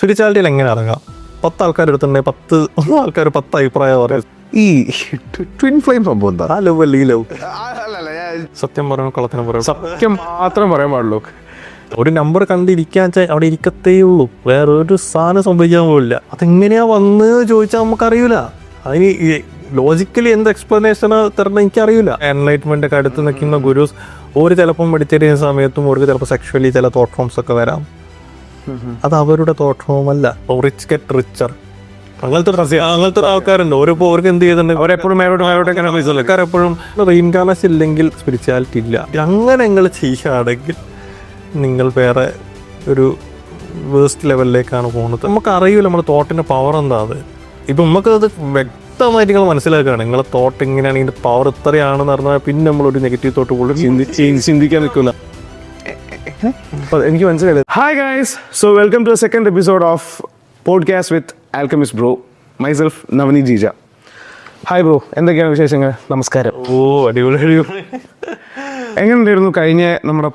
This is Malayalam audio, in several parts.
സ്പിരിച്വാലിറ്റിയിൽ എങ്ങനെ ഇറങ്ങാം? 10 ആൾക്കാർ എടുത്തിട്ടുണ്ടെങ്കിൽ 10 ആൾക്കാർ 10 അഭിപ്രായം പറയാം. ഈ ട്വിൻ ഫ്ലെയിം സംഭവം എന്താ? ആ ലവ് അല്ല ഈ ലവ്. സത്യം പറയണം, കളത്തിനെ പറയണം, സത്യം മാത്രം പറയാൻ പാടുള്ളൂ. ഒരു നമ്പർ കണ്ടിരിക്കാൻ അവിടെ ഇരിക്കത്തേ ഉള്ളൂ, വേറൊരു സാധനം സംഭവിക്കാൻ പോലില്ല. അതെങ്ങനെയാ വന്ന് ചോദിച്ചാൽ നമുക്കറിയില്ല. അതിന് ലോജിക്കലി എന്ത് എക്സ്പ്ലനേഷനാ തരണം എനിക്കറിയില്ല. എൻലൈറ്റ്മെന്റ് ഒക്കെ അടുത്ത് നിൽക്കുന്ന ഗുരുസ് ഒരു ചിലപ്പം മെഡിറ്റേറ്റ് ചെയ്യുന്ന സമയത്തും അവർക്ക് ചിലപ്പോൾ സെക്ഷുവലി ചില തോട്ട് ഫോംസ് ഒക്കെ വരാം. അത് അവരുടെ തോട്ട് ഫോം അല്ല. റിച്ച് ഗെറ്റ് റിച്ചർ അങ്ങനത്തെ ആൾക്കാരുണ്ട്. അവർക്ക് എന്ത് ചെയ്തിട്ടുണ്ട്, അവരെപ്പോഴും റീഇൻകാർണേഷൻ ഇല്ലെങ്കിൽ സ്പിരിച്വാലിറ്റി ഇല്ല. അങ്ങനെ നിങ്ങൾ ചെയ്യുകയാണെങ്കിൽ നിങ്ങൾ വേറെ ഒരു വേസ്റ്റ് ലെവലിലേക്കാണ് പോകുന്നത്. നമുക്കറിയില്ല നമ്മുടെ തോട്ടിൻ്റെ പവർ എന്താ. അത് ഇപ്പം നമുക്കത് വ്യക്തമായിട്ട് നിങ്ങൾ മനസ്സിലാക്കുകയാണ്. നിങ്ങളെ തോട്ട് എങ്ങനെയാണ്, ഇതിൻ്റെ പവർ ഇത്രയാണെന്ന് പറഞ്ഞാൽ പിന്നെ നമ്മളൊരു നെഗറ്റീവ് തോട്ട് കൂടുതൽ ചിന്തിക്കാൻ നിൽക്കില്ല. എനിക്ക് മനസ്സിലായത്. Hi guys, so welcome to second episode of podcast with Alchemist bro, myself Navaneeth Jeeja. Hi bro, എന്തൊക്കെയാണ് വിശേഷങ്ങൾ? നമസ്കാരം. അടിപൊളി. എങ്ങനെയുണ്ടായിരുന്നു നമ്മുടെ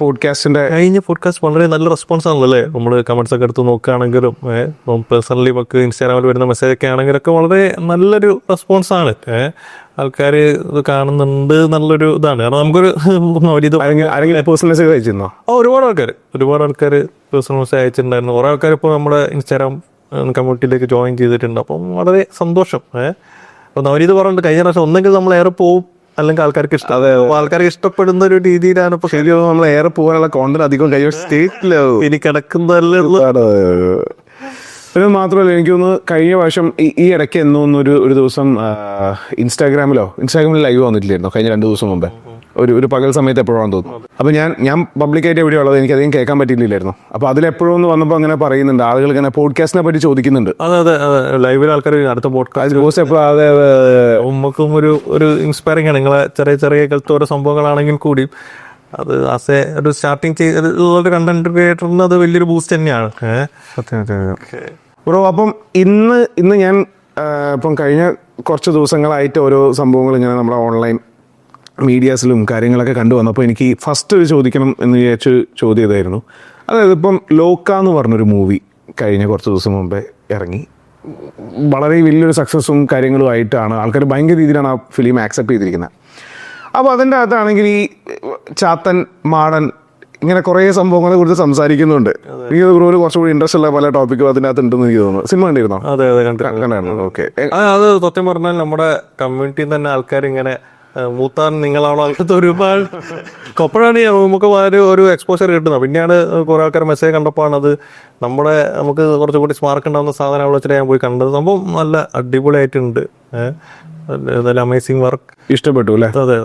കഴിഞ്ഞ പോഡ്കാസ്റ്റ്? വളരെ നല്ല റെസ്പോൺസ് ആണല്ലോ അല്ലേ? നമ്മൾ കമന്റ്സ് ഒക്കെ എടുത്ത് നോക്കുകയാണെങ്കിലും പേഴ്സണലി നമുക്ക് ഇൻസ്റ്റാഗ്രാമിൽ വരുന്ന മെസ്സേജ് ഒക്കെ ആണെങ്കിലൊക്കെ വളരെ നല്ലൊരു റെസ്പോൺസ് ആണ്. ആൾക്കാർ ഇത് കാണുന്നുണ്ട്, നല്ലൊരു ഇതാണ്. കാരണം നമുക്കൊരു പേഴ്സണൽ മെസ്സേജ് അയച്ചിരുന്നോ? ഒരുപാട് ആൾക്കാർ പേഴ്സണൽ മെസ്സേജ് അയച്ചിട്ടുണ്ടായിരുന്നു. കുറേ ആൾക്കാർ ഇപ്പോൾ നമ്മുടെ ഇൻസ്റ്റാഗ്രാം കമ്മ്യൂണിറ്റിയിലേക്ക് ജോയിൻ ചെയ്തിട്ടുണ്ട്. അപ്പം വളരെ സന്തോഷം. അപ്പം നവനീത് പറഞ്ഞിട്ട് കഴിഞ്ഞ പ്രാവശ്യം ഒന്നെങ്കിൽ നമ്മൾ ഏറെ പോവും, അല്ലെങ്കിൽ ആൾക്കാർക്ക് ആൾക്കാർക്ക് ഇഷ്ടപ്പെടുന്ന ഒരു രീതിയിലാണ് ഇപ്പൊ ശരിക്കും നമ്മൾ ഏറെ പോകാനുള്ള കോണ്ടന്റ് അധികം സ്റ്റേറ്റില് ഇനി കിടക്കുന്നതല്ലേ. പിന്നെ മാത്രമല്ല, എനിക്കൊന്ന് കഴിഞ്ഞ വർഷം ഈ ഇടയ്ക്ക് എന്നൊന്നൊരു ദിവസം ഇൻസ്റ്റാഗ്രാമിൽ ലൈവ് വന്നിട്ടില്ലായിരുന്നു കഴിഞ്ഞ 2 ദിവസം മുമ്പേ. ഒരു പകൽ സമയത്ത് എപ്പോഴാണെന്ന് തോന്നുന്നു. അപ്പോൾ ഞാൻ പബ്ലിക്കായിട്ട് എവിടെയുള്ളത് എനിക്ക് അധികം കേൾക്കാൻ പറ്റിയില്ലായിരുന്നു. അപ്പോൾ അതിലെപ്പോഴും ഒന്ന് വന്നപ്പോൾ അങ്ങനെ പറയുന്നുണ്ട്, ആളുകൾ ഇങ്ങനെ പോഡ്കാസ്റ്റിനെ പറ്റി ചോദിക്കുന്നുണ്ട്. അതെ ലൈവിൽ ആൾക്കാർ അടുത്ത പോഡ്കാസ്റ്റ് നമുക്കും ഒരു ഇൻസ്പയറിംഗ് ആണ്. നിങ്ങളെ ചെറിയ കാലത്ത് ഓരോ സംഭവങ്ങളാണെങ്കിൽ കൂടി അത് ആസ് ഒരു സ്റ്റാർട്ടിങ് ചെയ്തൊരു കണ്ടന്റ് ക്രിയേറ്ററിന് അത് വലിയൊരു ബൂസ്റ്റ് തന്നെയാണ്. ബ്രോ, അപ്പം ഇന്ന് ഞാൻ ഇപ്പം കഴിഞ്ഞ കുറച്ച് ദിവസങ്ങളായിട്ട് ഓരോ സംഭവങ്ങൾ ഇങ്ങനെ നമ്മുടെ ഓൺലൈൻ മീഡിയാസിലും കാര്യങ്ങളൊക്കെ കണ്ടുവന്നപ്പോൾ എനിക്ക് ഫസ്റ്റ് ഒരു ചോദിക്കണം എന്ന് വിചാരിച്ച് ചോദ്യം ഇതായിരുന്നു. അതായത് ഇപ്പം ലോക്ക എന്ന് പറഞ്ഞൊരു മൂവി കഴിഞ്ഞ കുറച്ച് ദിവസം മുമ്പേ ഇറങ്ങി. വളരെ വലിയൊരു സക്സസ്സും കാര്യങ്ങളും ആയിട്ടാണ് ആൾക്കാർ ഭയങ്കര രീതിയിലാണ് ആ ഫിലിം ആക്സെപ്റ്റ് ചെയ്തിരിക്കുന്നത്. അപ്പോൾ അതിൻ്റെ അകത്താണെങ്കിൽ ഈ ചാത്തൻ, മാടൻ, ഇങ്ങനെ കുറേ സംഭവങ്ങളെ കുറിച്ച് സംസാരിക്കുന്നുണ്ട്. എനിക്ക് ഒരു കുറച്ചുകൂടി ഇൻട്രസ്റ്റ് ഉള്ള പല ടോപ്പിക്കും അതിൻ്റെ അകത്ത് ഉണ്ടെന്ന് എനിക്ക് തോന്നുന്നു. സിനിമ കണ്ടിരുന്നോ? അതെ കണ്ടായിരുന്നു. ഓക്കെ. അത് സത്യം പറഞ്ഞാൽ നമ്മുടെ കമ്മ്യൂണിറ്റിയിൽ തന്നെ ആൾക്കാർ ഇങ്ങനെ മൂത്താൻ നിങ്ങളാണോ അങ്ങനത്തെ ഒരുപാട് അപ്പോഴാണ് നമുക്ക് ഒരു എക്സ്പോഷർ കിട്ടുന്നത്. പിന്നെയാണ് കുറെ ആൾക്കാർ മെസ്സേജ് കണ്ടപ്പോഴാണ് അത് നമുക്ക് കുറച്ചുകൂടി സ്മാർക്ക് ഉണ്ടാകുന്ന സാധനം അവിടെ വെച്ചിട്ട് ഞാൻ പോയി കണ്ടത്. സംഭവം നല്ല അടിപൊളിയായിട്ടുണ്ട്. നല്ല അമേസിങ് വർക്ക്. ഇഷ്ടപ്പെട്ടു അല്ലേ? അതെ.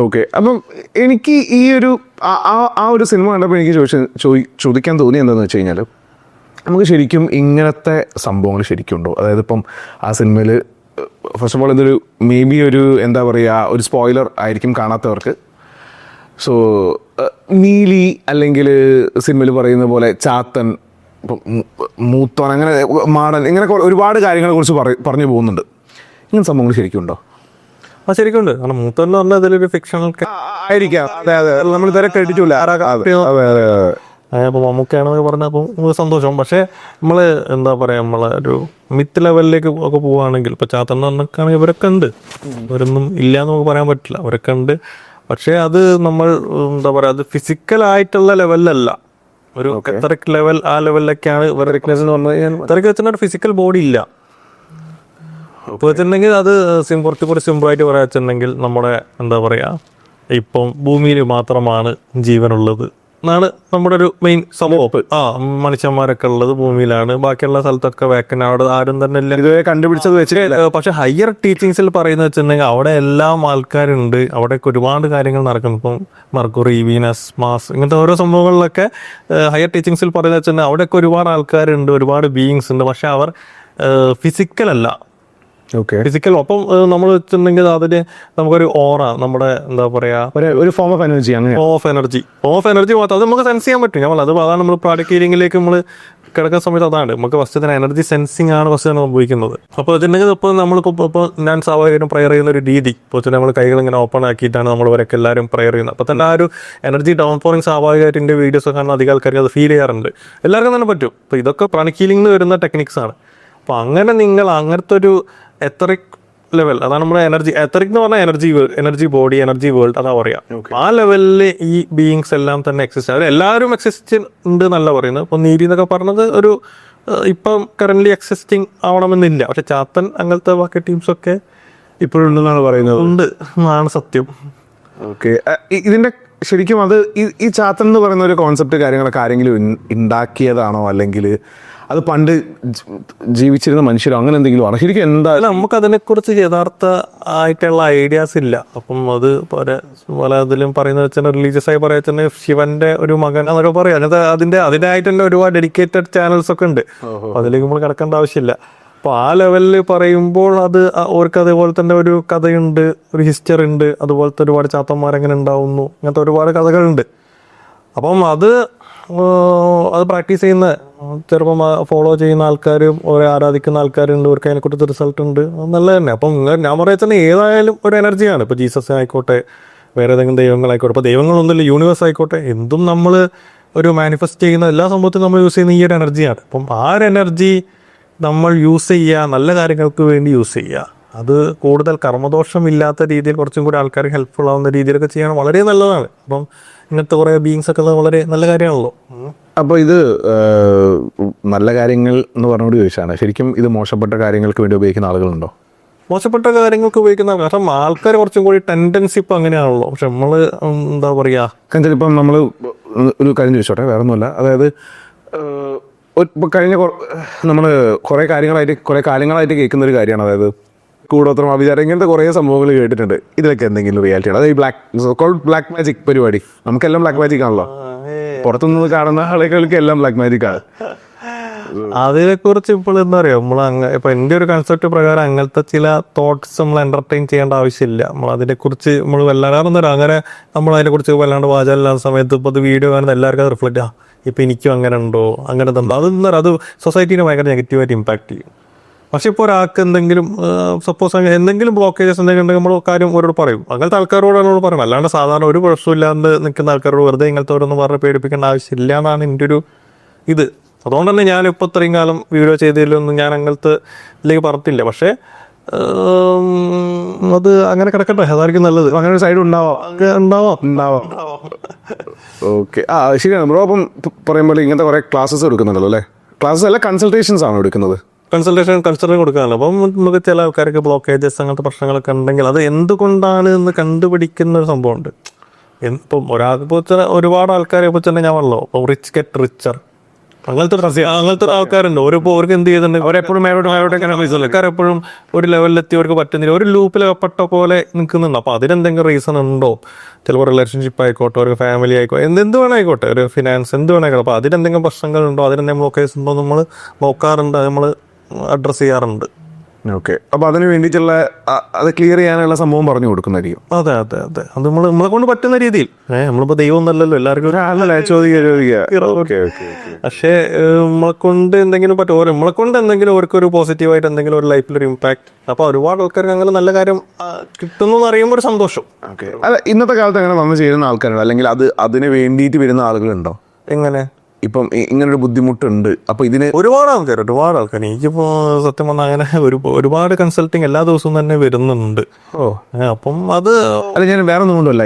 ഓക്കെ. അപ്പം എനിക്ക് ഈ ഒരു സിനിമ കണ്ടപ്പോൾ എനിക്ക് ചോദിക്കാൻ തോന്നി എന്താണെന്ന് വെച്ച് കഴിഞ്ഞാൽ, നമുക്ക് ശരിക്കും ഇങ്ങനത്തെ സംഭവങ്ങൾ ശരിക്കും ഉണ്ടോ? അതായത് ഇപ്പം ആ സിനിമയിൽ ഫസ്റ്റ് ഓഫ് ഓൾ ഇതൊരു മേ ബി എന്താ പറയുക, ഒരു സ്പോയിലർ ആയിരിക്കും കാണാത്തവർക്ക്. സോ നീലി അല്ലെങ്കിൽ സിനിമയിൽ പറയുന്ന പോലെ ചാത്തൻ, മൂത്തോൻ, അങ്ങനെ മാടൻ, ഇങ്ങനെ ഒരുപാട് കാര്യങ്ങളെ കുറിച്ച് പറഞ്ഞു പോകുന്നുണ്ട്. ഇങ്ങനെ സംഭവങ്ങൾ ശരിക്കും ഉണ്ടോ? ശരിക്കും ഉണ്ട്. കാരണം മൂത്തോൻ എന്ന് പറഞ്ഞാൽ അതിലൊരു ഫിക്ഷണൽ ആയിരിക്കാം. അതെ നമ്മൾ ഇതുവരെ കേട്ടിട്ടില്ല. അപ്പോൾ മമ്മൂക്കയാണെന്നൊക്കെ പറഞ്ഞപ്പോൾ നമുക്ക് സന്തോഷം. പക്ഷേ നമ്മൾ എന്താ പറയുക, നമ്മളെ ഒരു മിത്ത് ലെവലിലേക്ക് ഒക്കെ പോവുകയാണെങ്കിൽ ഇപ്പോൾ ചാത്തൻ എന്ന് പറഞ്ഞൊക്കെയാണെങ്കിൽ ഇവരൊക്കെ ഉണ്ട്. ഇവരൊന്നും ഇല്ല എന്ന് നമുക്ക് പറയാൻ പറ്റില്ല, അവരൊക്കെ ഉണ്ട്. പക്ഷേ അത് നമ്മൾ എന്താ പറയുക, അത് ഫിസിക്കലായിട്ടുള്ള ലെവലിലല്ല, ഒരു എത്രക്ക് ലെവൽ, ആ ലെവലിലൊക്കെയാണ് ഇവരുടെ എന്ന് പറഞ്ഞാൽ. ഇത്രയ്ക്ക് വെച്ചിട്ടുണ്ടെങ്കിൽ ഫിസിക്കൽ ബോഡി ഇല്ല. ഇപ്പോൾ വെച്ചിട്ടുണ്ടെങ്കിൽ അത് കുറച്ചുകൂടി സിമ്പിളായിട്ട് പറയാൻ വെച്ചിട്ടുണ്ടെങ്കിൽ നമ്മുടെ എന്താ പറയുക, ഇപ്പം ഭൂമിയിൽ മാത്രമാണ് ജീവനുള്ളത് എന്നാണ് നമ്മുടെ ഒരു മെയിൻ സംഭവം. മനുഷ്യന്മാരൊക്കെ ഉള്ളത് ഭൂമിയിലാണ്, ബാക്കിയുള്ള സ്ഥലത്തൊക്കെ വേക്കൻ, അവിടെ ആരും തന്നെ ഇല്ല, ഇതുവരെ കണ്ടുപിടിച്ചത് വെച്ചിട്ട്. പക്ഷെ ഹയർ ടീച്ചിങ്സിൽ പറയുന്നത് വെച്ചിട്ടുണ്ടെങ്കിൽ അവിടെ എല്ലാം ആൾക്കാരുണ്ട്, അവിടെയൊക്കെ ഒരുപാട് കാര്യങ്ങൾ നടക്കുന്നു. ഇപ്പം മർക്കുറി, വീനസ്, മാസ്, ഇങ്ങനത്തെ ഓരോ സംഭവങ്ങളിലൊക്കെ ഹയർ ടീച്ചിങ്സിൽ പറയുന്നത് വെച്ചിട്ടുണ്ടെങ്കിൽ അവിടെയൊക്കെ ഒരുപാട് ആൾക്കാരുണ്ട്, ഒരുപാട് ബീയിങ്സ് ഉണ്ട്. പക്ഷെ അവർ ഫിസിക്കലല്ല, ഓക്കെ. ഫിസിക്കൽ. അപ്പം നമ്മൾ വെച്ചിട്ടുണ്ടെങ്കിൽ അതിന് നമുക്കൊരു ഓറ, നമ്മുടെ എന്താ പറയാ, ഒരു ഫോം ഓഫ് എനർജി, അങ്ങനെ ഓഫ് എനർജി മാത്രം അത് നമുക്ക് സെൻസ് ചെയ്യാൻ പറ്റും. നമ്മൾ അതാണ് നമ്മൾ പ്രോഡക്റ്റ് ഹീലിംഗിലേക്ക് നമ്മൾ കിടക്കുന്ന സമയത്ത് അതാണ് നമുക്ക് ഫസ്റ്റ് തന്നെ എനർജി സെൻസിങ് ആണ് ഫസ്റ്റ് തന്നെ സംഭവിക്കുന്നത്. അപ്പോൾ വെച്ചിട്ടുണ്ടെങ്കിൽ ഇപ്പോൾ നമ്മളിപ്പോൾ ഞാൻ സ്വാഭാവികമായിട്ടും പ്രയർ ചെയ്യുന്ന ഒരു രീതി ഇപ്പോൾ വെച്ചാൽ നമ്മൾ കൈകൾ ഇങ്ങനെ ഓപ്പൺ ആക്കിയിട്ടാണ് നമ്മൾ വരെയൊക്കെ എല്ലാവരും പ്രയർ ചെയ്യുന്നത്. അപ്പോൾ തന്നെ ആ ഒരു എനർജി ഡൗൺ ഫോളിങ് സ്വാഭാവികമായിട്ട് എൻ്റെ വീഡിയോസ് ഒക്കെ കാണുന്ന അധികം ആൾക്കാർക്ക് അത് ഫീൽ ചെയ്യാറുണ്ട്. എല്ലാവർക്കും തന്നെ പറ്റും. അപ്പോൾ ഇതൊക്കെ പ്രാണിക് ഹീലിംഗിൽ വരുന്ന ടെക്നിക്സ് ആണ്. അപ്പോൾ അങ്ങനെ നിങ്ങൾ അങ്ങനത്തെ ഒരു എത്തറിക് ലെവൽ, അതാണ് നമ്മുടെ എത്തറിക് എന്ന് പറഞ്ഞാൽ എനർജി ബോഡി, എനർജി വേൾഡ്, അതാ പറയാം. ആ ലെവലിൽ ഈ ബീയിങ്സ് എല്ലാം തന്നെ എക്സിസ്റ്റ്, അവർ എല്ലാവരും എക്സിസ്റ്റ് ഉണ്ട് എന്നല്ല പറയുന്നത്. ഇപ്പൊ നീതി എന്നൊക്കെ പറഞ്ഞത് ഒരു ഇപ്പം കറന്റ് എക്സിസ്റ്റിംഗ് ആവണമെന്നില്ല, പക്ഷെ ചാത്തൻ അങ്ങനത്തെ ബാക്കി ടീംസ് ഒക്കെ ഇപ്പോഴും ഉണ്ടെന്നാണ് പറയുന്നത്. ഉണ്ട് എന്നാണ് സത്യം. ഓക്കെ. ഇതിന്റെ ശരിക്കും അത് ഈ ചാത്തൻ എന്ന് പറയുന്ന ഒരു കോൺസെപ്റ്റ് കാര്യങ്ങളൊക്കെ ആരെങ്കിലും ഉണ്ടാക്കിയതാണോ, അല്ലെങ്കിൽ അത് പണ്ട് ജീവിച്ചിരുന്ന മനുഷ്യരോ അങ്ങനെ എന്തെങ്കിലും ആണോ? ശരിക്കും എന്താ, നമുക്ക് അതിനെക്കുറിച്ച് യഥാർത്ഥ ആയിട്ടുള്ള ഐഡിയാസ് ഇല്ല. അപ്പം അത് പല ഇതിലും പറയുന്നത് വെച്ചാൽ റിലീജിയസ് ആയി പറയാ വെച്ചാൽ ശിവന്റെ ഒരു മകൻ എന്നൊക്കെ പറയാം. അങ്ങനത്തെ അതിനായിട്ട് തന്നെ ഒരുപാട് ഡെഡിക്കേറ്റഡ് ചാനൽസ് ഒക്കെ ഉണ്ട്. അപ്പൊ അതിലേക്ക് നമ്മൾ കിടക്കേണ്ട ആവശ്യമില്ല. അപ്പൊ ആ ലെവലിൽ പറയുമ്പോൾ അത് അവർക്ക് അതേപോലെ തന്നെ ഒരു കഥയുണ്ട്, ഒരു ഹിസ്റ്ററി ഉണ്ട്. അതുപോലത്തെ ഒരുപാട് ചാത്തന്മാരെങ്ങനെ ഉണ്ടാവുന്നു, അങ്ങനത്തെ ഒരുപാട് കഥകളുണ്ട്. അപ്പം അത് പ്രാക്ടീസ് ചെയ്യുന്ന ചിലപ്പം ഫോളോ ചെയ്യുന്ന ആൾക്കാരും ഓരോ ആരാധിക്കുന്ന ആൾക്കാരുണ്ട്, അവർക്ക് അതിനെക്കുറിച്ച് റിസൾട്ട് ഉണ്ട്. അത് നല്ല തന്നെ. അപ്പം ഞാൻ പറയുക ഏതായാലും ഒരു എനർജിയാണ്. ഇപ്പോൾ ജീസസ് ആയിക്കോട്ടെ, വേറെ ഏതെങ്കിലും ദൈവങ്ങളായിക്കോട്ടെ, ഇപ്പോൾ ദൈവങ്ങളൊന്നുമില്ല, യൂണിവേഴ്സ് ആയിക്കോട്ടെ, എന്തും നമ്മൾ ഒരു മാനിഫെസ്റ്റ് ചെയ്യുന്ന എല്ലാ സംഭവത്തിലും നമ്മൾ യൂസ് ചെയ്യുന്ന ഈ ഒരു എനർജിയാണ്. അപ്പം ആ ഒരു എനർജി നമ്മൾ യൂസ് ചെയ്യുക, നല്ല കാര്യങ്ങൾക്ക് വേണ്ടി യൂസ് ചെയ്യുക. അത് കൂടുതൽ കർമ്മദോഷമില്ലാത്ത രീതിയിൽ കുറച്ചും കൂടി ആൾക്കാർക്ക് ഹെൽപ്ഫുൾ ആവുന്ന രീതിയിലൊക്കെ ചെയ്യാൻ വളരെ നല്ലതാണ്. അപ്പം ഇങ്ങനത്തെ കുറേ ബീയിങ്സ് ഒക്കെ വളരെ നല്ല കാര്യമാണല്ലോ. അപ്പോൾ ഇത് നല്ല കാര്യങ്ങൾ എന്ന് പറഞ്ഞുകൊണ്ട് ചോദിച്ചാണ്, ശരിക്കും ഇത് മോശപ്പെട്ട കാര്യങ്ങൾക്ക് വേണ്ടി ഉപയോഗിക്കുന്ന ആളുകളുണ്ടോ? മോശപ്പെട്ട കാര്യങ്ങൾക്ക് ഉപയോഗിക്കുന്ന, കാരണം ആൾക്കാർ കുറച്ചും കൂടി ടെൻഡൻസി ഇപ്പം അങ്ങനെയാണല്ലോ. പക്ഷെ നമ്മൾ എന്താ പറയുക, കാരണം ഇപ്പം നമ്മൾ ഒരു കാര്യം ചോദിച്ചോട്ടെ, വേറെ ഒന്നുമല്ല. അതായത് ഇപ്പോൾ കഴിഞ്ഞ നമ്മൾ കുറേ കാലങ്ങളായിട്ട് കേൾക്കുന്ന ഒരു കാര്യമാണ്, അതായത് കൂടോത്രം, അഭിചാരം, ഇങ്ങനത്തെ കുറേ സംഭവങ്ങൾ കേട്ടിട്ടുണ്ട്. ഇതിലൊക്കെ എന്തെങ്കിലും റിയാലിറ്റി ആണ്? അതായത് ഈ ബ്ലാക്ക് മാജിക് പരിപാടി, നമുക്കെല്ലാം ബ്ലാക്ക് മാജിക് ആണല്ലോ, പുറത്തുനിന്ന് കാണുന്ന ആളുകൾക്ക് എല്ലാം ബ്ലാക്ക് മാജിക് ആണ്. അതിനെക്കുറിച്ച് ഇപ്പോൾ എന്താ പറയുക, ഇപ്പൊ എൻ്റെ ഒരു കൺസെപ്റ്റ് പ്രകാരം അങ്ങനത്തെ ചില തോട്ട്സ് നമ്മൾ എന്റർടൈൻ ചെയ്യേണ്ട ആവശ്യമില്ല. നമ്മൾ അതിനെക്കുറിച്ച് നമ്മൾ വല്ലാതെ അങ്ങനെ നമ്മൾ അതിനെക്കുറിച്ച് വല്ലാണ്ട് വാചാലില്ലാത്ത സമയത്ത് ഇപ്പോൾ അത് വീഡിയോ കാണുന്ന എല്ലാവർക്കും അത് റിഫ്ലക്റ്റ് ഇപ്പം എനിക്കും അങ്ങനെ ഉണ്ടോ, അങ്ങനെ അത് സൊസൈറ്റീനെ ഭയങ്കര നെഗറ്റീവായിട്ട് ഇമ്പാക്ട് ചെയ്യും. പക്ഷെ ഇപ്പോൾ ഒരാൾക്ക് എന്തെങ്കിലും സപ്പോസ് എന്തെങ്കിലും ബ്ലോക്കേജസ് എന്തെങ്കിലും ഉണ്ടെങ്കിൽ നമ്മൾ കാര്യം അവരോട് പറയും. അങ്ങനത്തെ ആൾക്കാരോടാണ് നമ്മൾ പറയണം. അല്ലാണ്ട് സാധാരണ ഒരു പ്രശ്നമില്ലാണ്ട് നിൽക്കുന്ന ആൾക്കാരോട് വെറുതെ ഇങ്ങനത്തെ ഓരോന്ന് പറഞ്ഞ് പേടിപ്പിക്കേണ്ട ആവശ്യമില്ല എന്നാണ് എൻ്റെ ഒരു ഇത്. അതുകൊണ്ട് തന്നെ ഞാനിപ്പോൾ ഇത്രയും കാലം വീഡിയോ ചെയ്തതിലൊന്നും ഞാൻ അങ്ങനത്തെ ഇതിലേക്ക് പറഞ്ഞിട്ടില്ല. പക്ഷേ അത് അങ്ങനെ കിടക്കട്ടെ, അതായിരിക്കും നല്ലത്. അങ്ങനെ ഒരു സൈഡ് ഉണ്ടാവാം. ഓക്കെ. ശരിയാണ് ബ്രോ. അപ്പം പറയുമ്പോൾ ഇങ്ങനത്തെ കുറേ ക്ലാസ്സസ് എടുക്കുന്നുണ്ടല്ലോ അല്ലേ? ക്ലാസ്സസ് അല്ല, കൺസൾട്ടേഷൻസ് ആണോ എടുക്കുന്നത്? കൺസൾട്ടേഷൻ കൊടുക്കാനല്ലോ. അപ്പം നമുക്ക് ചില ആൾക്കാർക്ക് ബ്ലോക്കേജസ് അങ്ങനത്തെ പ്രശ്നങ്ങളൊക്കെ ഉണ്ടെങ്കിൽ അത് എന്തുകൊണ്ടാണ് എന്ന് കണ്ടുപിടിക്കുന്ന ഒരു സംഭവമുണ്ട്. ഇപ്പം ഒരാൾക്ക് ഇപ്പോൾ ഒരുപാട് ആൾക്കാരെ ഇപ്പോൾ തന്നെ ഞാൻ പറഞ്ഞല്ലോ, ഇപ്പോൾ റിച്ച് ഗെറ്റ് റിച്ചർ അങ്ങനത്തെ ആൾക്കാരുണ്ട്. അവർക്ക് എന്ത് ചെയ്യുന്നുണ്ട്, അവരെപ്പോഴും എപ്പോഴും ഒരു ലെവലിലെത്തി അവർക്ക് പറ്റുന്നില്ല, ഒരു ലൂപ്പിലപ്പെട്ട പോലെ നിൽക്കുന്നുണ്ട്. അപ്പോൾ അതിനെന്തെങ്കിലും റീസൺ ഉണ്ടോ? ചിലപ്പോൾ റിലേഷൻഷിപ്പ് ആയിക്കോട്ടെ, ഒരു ഫാമിലി ആയിക്കോട്ടെ, എന്ത് വേണേ ആയിക്കോട്ടെ, ഒരു ഫിനാൻസ് എന്ത് വേണേ ആയിക്കോട്ടെ. അപ്പോൾ അതിനെന്തെങ്കിലും പ്രശ്നങ്ങളുണ്ടോ, അതിനെന്തെങ്കിലും ബ്ലോക്കേജ് ഉണ്ടോ നമ്മൾ നോക്കാറുണ്ട്, നമ്മൾ അഡ്രസ്സ് ചെയ്യാറുണ്ട്. ഓക്കെ. അപ്പോൾ അതിന് വേണ്ടിയിട്ടുള്ള അത് ക്ലിയർ ചെയ്യാനുള്ള സംഭവം പറഞ്ഞു കൊടുക്കുന്നതായിരിക്കും. അതെ. അത് നമ്മളെ കൊണ്ട് പറ്റുന്ന രീതിയിൽ. നമ്മളിപ്പോൾ ദൈവം ഒന്നല്ലല്ലോ, എല്ലാവർക്കും പക്ഷേ നമ്മളെ കൊണ്ട് എന്തെങ്കിലും പറ്റും, നമ്മളെ കൊണ്ട് എന്തെങ്കിലും അവർക്കൊരു പോസിറ്റീവായിട്ട് എന്തെങ്കിലും ഒരു ലൈഫിലൊരു ഇമ്പാക്ട്. അപ്പോൾ ഒരുപാട് ആൾക്കാർക്ക് അങ്ങനെ നല്ല കാര്യം കിട്ടുന്നു എന്ന് അറിയുമ്പോൾ ഒരു സന്തോഷം. ഓക്കെ. അല്ല, ഇന്നത്തെ കാലത്ത് അങ്ങനെ വന്ന് ചേരുന്ന ആൾക്കാരുണ്ടോ, അല്ലെങ്കിൽ അതിന് വേണ്ടിയിട്ട് വരുന്ന ആളുകളുണ്ടോ? എങ്ങനെ ഇപ്പം ഇങ്ങനൊരു ബുദ്ധിമുട്ടുണ്ട്, അപ്പൊ ഇതിന് ഒരുപാട് ആൾക്കാർ എനിക്കിപ്പോ സത്യം പറഞ്ഞാൽ അങ്ങനെ ഒരുപാട് കൺസൾട്ടിങ് എല്ലാ ദിവസവും തന്നെ വരുന്നുണ്ട്. അപ്പം അത് അല്ല, ഞാൻ വേറെ ഒന്നും കൊണ്ടല്ല,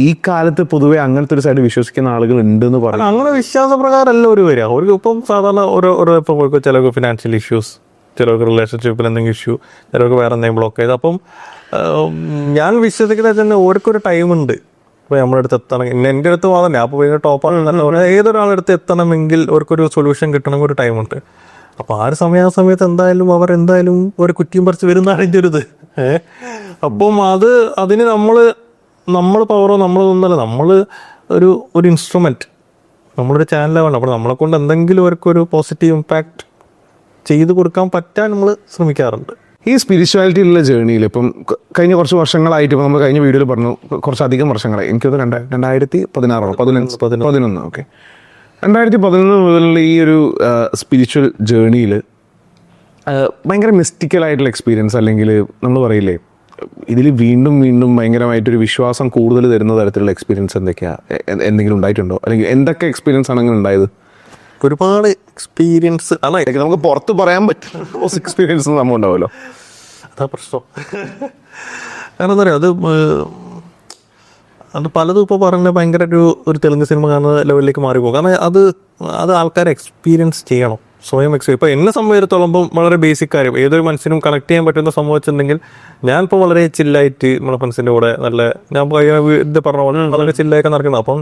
ഈ കാലത്ത് പൊതുവെ അങ്ങനത്തെ ഒരു സൈഡ് വിശ്വസിക്കുന്ന ആളുകൾ ഉണ്ട് എന്ന് പറഞ്ഞു. അങ്ങനെ വിശ്വാസപ്രകാരമല്ല ഒരു വരിക. അവർക്ക് ഇപ്പം സാധാരണ ഓരോ ചിലർക്ക് ഫിനാൻഷ്യൽ ഇഷ്യൂസ്, ചിലർക്ക് റിലേഷൻഷിപ്പിൽ എന്തെങ്കിലും ഇഷ്യൂ, ചിലർക്ക് വേറെ എന്തെങ്കിലും ബ്ലോക്കേജ്. അപ്പം ഞാൻ വിശ്വസിക്കുന്നത് തന്നെ ഓർക്കൊരു ടൈമുണ്ട്. ഇപ്പോൾ നമ്മുടെ അടുത്ത് എത്തണമെങ്കിൽ, എൻ്റെ അടുത്ത് മാത്രമല്ല, അപ്പോൾ ഭയങ്കര ടോപ്പാണ്, ഏതൊരാളടുത്ത് എത്തണമെങ്കിൽ അവർക്കൊരു സൊല്യൂഷൻ കിട്ടണമെങ്കിൽ ഒരു ടൈമുണ്ട്. അപ്പോൾ ആ ഒരു സമയത്ത് എന്തായാലും ഒരു കുറ്റിയും പറിച്ച് വരുന്നതാണ് എൻ്റെ ഒരു ഇത്. അപ്പം അതിന് നമ്മൾ പവറോ നമ്മളൊന്നല്ല, നമ്മൾ ഒരു ഇൻസ്ട്രുമെൻറ്റ്, നമ്മളൊരു ചാനലാണ്. അപ്പോൾ നമ്മളെ കൊണ്ട് എന്തെങ്കിലും അവർക്കൊരു പോസിറ്റീവ് ഇമ്പാക്റ്റ് ചെയ്ത് കൊടുക്കാൻ പറ്റാൻ നമ്മൾ ശ്രമിക്കാറുണ്ട്. ഈ സ്പിരിച്വാലിറ്റിയിലുള്ള ജേർണിയിൽ ഇപ്പം കഴിഞ്ഞ കുറച്ച് വർഷങ്ങളായിട്ട് ഇപ്പം നമ്മൾ കഴിഞ്ഞ വീഡിയോയിൽ പറഞ്ഞു കുറച്ചധികം വർഷങ്ങളായി എനിക്കത് 2011 ഓക്കെ 2011 മുതലുള്ള ഈ ഒരു സ്പിരിച്വൽ ജേർണിയിൽ ഭയങ്കര മിസ്റ്റിക്കലായിട്ടുള്ള എക്സ്പീരിയൻസ് അല്ലെങ്കിൽ നമ്മൾ പറയില്ലേ ഇതിൽ വീണ്ടും വീണ്ടും ഭയങ്കരമായിട്ടൊരു വിശ്വാസം കൂടുതൽ തരുന്ന തരത്തിലുള്ള എക്സ്പീരിയൻസ് എന്തെങ്കിലും ഉണ്ടായിട്ടുണ്ടോ അല്ലെങ്കിൽ എന്തൊക്കെ എക്സ്പീരിയൻസ് ആണ് അങ്ങനെ ഉണ്ടായത്? ഒരുപാട് എക്സ്പീരിയൻസ് ആണ് നമുക്ക് പുറത്ത് പറയാൻ പറ്റും എക്സ്പീരിയൻസ് നമ്മൾ ഉണ്ടാവുമല്ലോ. അതാ പ്രശ്നം. കാരണം എന്താ പറയുക, അത് പലതും ഇപ്പോൾ പറഞ്ഞ ഭയങ്കര ഒരു തെലുങ്ക് സിനിമ കാണുന്ന ലെവലിലേക്ക് മാറിപ്പോകും. കാരണം അത് ആൾക്കാർ എക്സ്പീരിയൻസ് ചെയ്യണം, സ്വയം ഇപ്പോൾ എന്നെ സംബന്ധിച്ചിടത്തോളം വളരെ ബേസിക് കാര്യം ഏതൊരു മനുഷ്യനും കണക്ട് ചെയ്യാൻ പറ്റുന്ന സംഭവം വെച്ചിട്ടുണ്ടെങ്കിൽ ഞാനിപ്പോൾ വളരെ ചില്ലായിട്ട് നമ്മുടെ ഫ്രണ്ട്സിൻ്റെ കൂടെ ഞാൻ ഇത് പറഞ്ഞ പോലെ വളരെ ചില്ലായൊക്കെ നടക്കുന്നത്. അപ്പം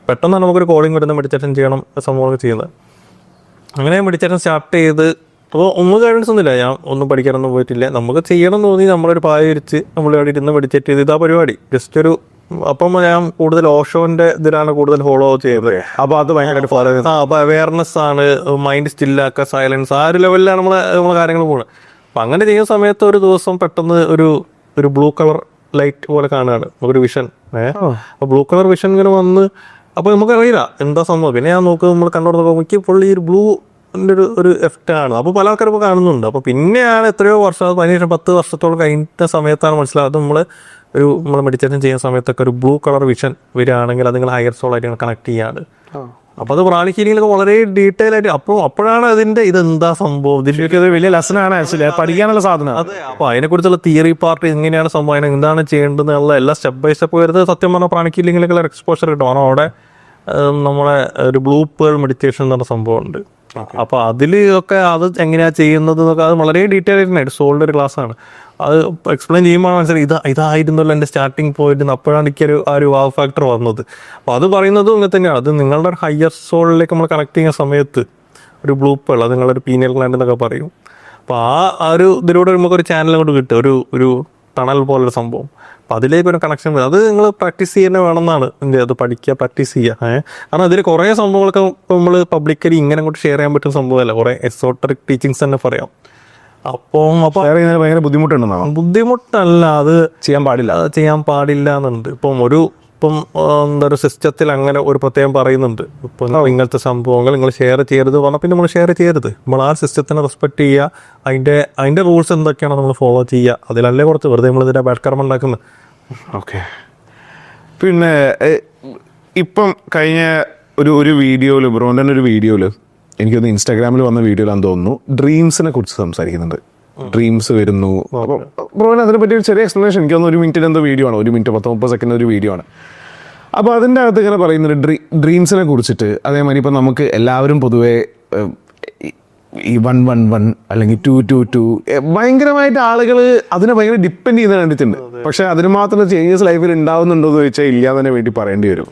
പെട്ടെന്നാണ് നമുക്കൊരു കോളിംഗ് വരുന്ന മെഡിറ്റേഷൻ ചെയ്യണം സംഭവമൊക്കെ ചെയ്യുന്നത്. അങ്ങനെ മെഡിറ്റേഷൻ സ്റ്റാർട്ട് ചെയ്ത് അപ്പോൾ ഒന്നും ഗൈഡൻസ് ഒന്നുമില്ല, ഞാൻ ഒന്നും പഠിക്കാനൊന്നും പോയിട്ടില്ല. നമുക്ക് ചെയ്യണം തോന്നി നമ്മളൊരു പായ വിരിച്ച് നമ്മളിവിടെ ഇരുന്ന് മെഡിറ്റേറ്റ് ചെയ്ത് ഇതാ പരിപാടി ജസ്റ്റ് ഒരു. അപ്പം ഞാൻ കൂടുതൽ ഓഷോന്റെ ഇതിലാണ് കൂടുതൽ ഫോളോ ചെയ്തത്. അപ്പോൾ അത് ഭയങ്കരമായിട്ട് ഫോളോ ചെയ്തത്. അപ്പോൾ അവയർനെസ് ആണ്, മൈൻഡ് സ്റ്റില്ലാക്കുക, സൈലൻസ്, ആ ഒരു ലെവലിലാണ് നമ്മളെ കാര്യങ്ങൾ പോകുന്നത്. അപ്പം അങ്ങനെ ചെയ്യുന്ന സമയത്ത് ഒരു ദിവസം പെട്ടെന്ന് ഒരു ബ്ലൂ കളർ ലൈറ്റ് പോലെ കാണുകയാണ്, നമുക്കൊരു വിഷൻ. അപ്പോൾ ബ്ലൂ കളർ വിഷൻ ഇങ്ങനെ വന്ന് അപ്പോൾ നമുക്കറിയില്ല എന്താ സംഭവം. പിന്നെ ഞാൻ നോക്കുക, നമ്മൾ കണ്ടോട് നോക്കുമ്പോൾ എനിക്ക് ഫുൾ ഈ ഒരു ബ്ലൂൻ്റെ ഒരു എഫക്റ്റ് ആണ്. അപ്പോൾ പല ആൾക്കാരും ഇപ്പോൾ കാണുന്നുണ്ട്. അപ്പോൾ പിന്നെയാണ് എത്രയോ വർഷം, 10 വർഷത്തോളം കഴിഞ്ഞ സമയത്താണ് മനസ്സിലാകുന്നത് നമ്മൾ മെഡിറ്റേഷൻ ചെയ്യുന്ന സമയത്തൊക്കെ ഒരു ബ്ലൂ കളർ വിഷൻ വരികയാണെങ്കിൽ അത് നിങ്ങൾ ഹയർ സോൾ ആയിട്ട് കണക്ട് ചെയ്യാണ്. അപ്പോൾ അത് പ്രാണിക് ഹീലിംഗിലൊക്കെ വളരെ ഡീറ്റെയിൽ ആയിട്ട് അപ്പോഴാണ് അതിന്റെ ഇതെന്താ സംഭവം, ഇതിലേക്ക് വലിയ ലെസനാണ് ആക്ച്വലി പഠിക്കാനുള്ള സാധനം. അതെ, അപ്പോൾ അതിനെക്കുറിച്ചുള്ള തിയറി പാർട്ട് എങ്ങനെയാണ് സംഭവം, എന്താണ് ചെയ്യേണ്ടത് എന്നുള്ള എല്ലാ സ്റ്റെപ്പ് ബൈ സ്റ്റെപ്പ് വരുന്നത് സത്യം പറഞ്ഞാൽ പ്രാണിക് ഹീലിംഗിലേക്കുള്ള എക്സ്പോഷർ കിട്ടും. കാരണം അവിടെ നമ്മളെ ഒരു ബ്ലൂ പേൾ മെഡിറ്റേഷൻ എന്ന് പറഞ്ഞ സംഭവം ഉണ്ട്. അപ്പോൾ അതിൽ ഒക്കെ അത് എങ്ങനെയാണ് ചെയ്യുന്നത് എന്നൊക്കെ അത് വളരെ ഡീറ്റെയിൽ ആയിട്ട് സോളിൻ്റെ ഒരു ക്ലാസ്സാണ്. അത് എക്സ്പ്ലെയിൻ ചെയ്യുമ്പോൾ മനസ്സിലായി ഇതായിരുന്നല്ലോ എൻ്റെ സ്റ്റാർട്ടിങ് പോയിന്റ്. അപ്പോഴാണ് എനിക്കൊരു ആ ഒരു വാവ് ഫാക്ടർ വന്നത്. അപ്പോൾ അത് പറയുന്നതും ഇങ്ങനെ തന്നെയാണ്. അത് നിങ്ങളുടെ ഒരു ഹയർ സോളിലേക്ക് നമ്മൾ കണക്ട് ചെയ്യുന്ന സമയത്ത് ഒരു ബ്ലൂ പേൾ, അത് നിങ്ങളൊരു പീനിയൽ ഗ്ലാൻഡ് എന്നൊക്കെ പറയും. അപ്പോൾ ആ ഒരു ഇതിലൂടെ നമുക്കൊരു ചാനൽ കൊണ്ട് കിട്ടും, ഒരു ടണൽ പോലൊരു സംഭവം. അപ്പം അതിലേക്ക് ഒരു കണക്ഷൻ വരും. അത് നിങ്ങൾ പ്രാക്ടീസ് ചെയ്യുന്നത് വേണമെന്നാണ് അത് പഠിക്കുക, പ്രാക്ടീസ് ചെയ്യുക. കാരണം അതിൽ കുറേ സംഭവങ്ങളൊക്കെ ഇപ്പോൾ നമ്മൾ പബ്ലിക്കലി ഇങ്ങനെ അങ്ങോട്ട് ഷെയർ ചെയ്യാൻ പറ്റുന്ന സംഭവമല്ല, കുറേ എസോട്ടറിക് ടീച്ചിങ്സ് തന്നെ പറയാം. അപ്പോൾ ഭയങ്കര ബുദ്ധിമുട്ടുണ്ടെന്നാണ്. ബുദ്ധിമുട്ടല്ല, അത് ചെയ്യാൻ പാടില്ല എന്നുണ്ട്. ഇപ്പം എന്താ ഒരു സിസ്റ്റത്തിൽ അങ്ങനെ ഒരു പ്രത്യേകം പറയുന്നുണ്ട്. ഇപ്പം ഇങ്ങനത്തെ സംഭവങ്ങൾ നിങ്ങൾ ഷെയർ ചെയ്യരുത് പറഞ്ഞാൽ പിന്നെ നമ്മൾ ഷെയർ ചെയ്യരുത്. നമ്മൾ ആ സിസ്റ്റത്തിനെ റെസ്പെക്ട് ചെയ്യുക, അതിൻ്റെ റൂൾസ് എന്തൊക്കെയാണോ നമ്മൾ ഫോളോ ചെയ്യുക. അതിലല്ലേ കുറച്ച് വെറുതെ നമ്മൾ ഇതിൻ്റെ ബാഡ് കർമ്മം ഉണ്ടാക്കുന്നത്. ഓക്കെ. പിന്നെ ഇപ്പം കഴിഞ്ഞ ഒരു വീഡിയോയിൽ ബ്രോൻ്റെ ഒരു വീഡിയോയിൽ എനിക്കൊന്ന് ഇൻസ്റ്റാഗ്രാമിൽ വന്ന വീഡിയോയിലാണെന്ന് തോന്നുന്നു ഡ്രീംസിനെ കുറിച്ച് സംസാരിക്കുന്നുണ്ട്. ഡ്രീംസ് വരുന്നു. അപ്പോൾ ബ്രോന് അതിനെ പറ്റി ഒരു ചെറിയ എക്സ്പ്ലനേഷൻ, എനിക്കൊന്ന് 1 മിനിറ്റിൻ്റെ എന്തോ വീഡിയോ ആണ്, 1 മിനിറ്റ് 10-30 സെക്കൻഡ് ഒരു വീഡിയോ ആണ്. അപ്പോൾ അതിൻ്റെ അകത്ത് ഇങ്ങനെ പറയുന്നുണ്ട് ഡ്രീംസിനെ കുറിച്ചിട്ട്. അതേമാതിരി ഇപ്പം നമുക്ക് എല്ലാവരും പൊതുവേ ഈ 111 അല്ലെങ്കിൽ 222 ഭയങ്കരമായിട്ട് ആളുകൾ അതിനെ ഭയങ്കര ഡിപ്പെൻഡ് ചെയ്യുന്നത് കണ്ടിട്ടുണ്ട്. പക്ഷെ അതിന് മാത്രം ചേഞ്ചസ് ലൈഫിൽ ഉണ്ടാവുന്നുണ്ടോ എന്ന് ചോദിച്ചാൽ ഇല്ല തന്നെ വേണ്ടി പറയേണ്ടി വരും.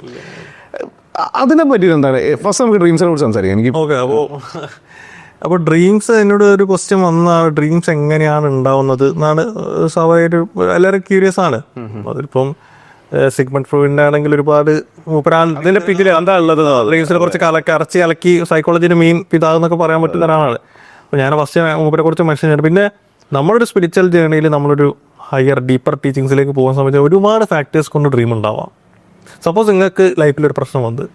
അതിനെ പറ്റി എന്താണ് ഫസ്റ്റ് നമുക്ക് ഡ്രീംസിനെ കുറിച്ച് സംസാരിക്കാം. എനിക്ക് ഓക്കെ. അപ്പോൾ ഡ്രീംസ് എന്നോട് ഒരു ക്വസ്റ്റ്യൻ വന്നതാണ്, ഡ്രീംസ് എങ്ങനെയാണ് ഉണ്ടാവുന്നത് എന്നാണ് സ്വാഭാവികമായിട്ട് എല്ലാവരും ക്യൂരിയസ് ആണ്. അതിലിപ്പം സിഗ്മണ്ട് ഫ്രോയിഡിന്റെ ആണെങ്കിൽ ഒരുപാട് അതിന്റെ പിന്നിൽ എന്താ ഉള്ളത്, ഡ്രീംസിനെ കുറച്ച് അരച്ച് അലക്കി സൈക്കോളജിന്റെ മെയിൻ പിതാവ് എന്നൊക്കെ പറയാൻ പറ്റുന്ന ഒരാളാണ്. അപ്പോൾ ഞാൻ ഫസ്റ്റ് മൂപ്പരെ കുറിച്ച് മെൻഷൻ ചെയ്തിട്ട്, പിന്നെ നമ്മളൊരു സ്പിരിച്വൽ ജേർണിയിൽ നമ്മളൊരു ഹയർ ഡീപ്പർ ടീച്ചിങ്സിലേക്ക് പോകുന്ന സമയത്ത് ഒരുപാട് ഫാക്ടേഴ്സ് കൊണ്ട് ഡ്രീം ഉണ്ടാവാം. സപ്പോസ് നിങ്ങൾക്ക് ലൈഫിലൊരു പ്രശ്നം വന്ന്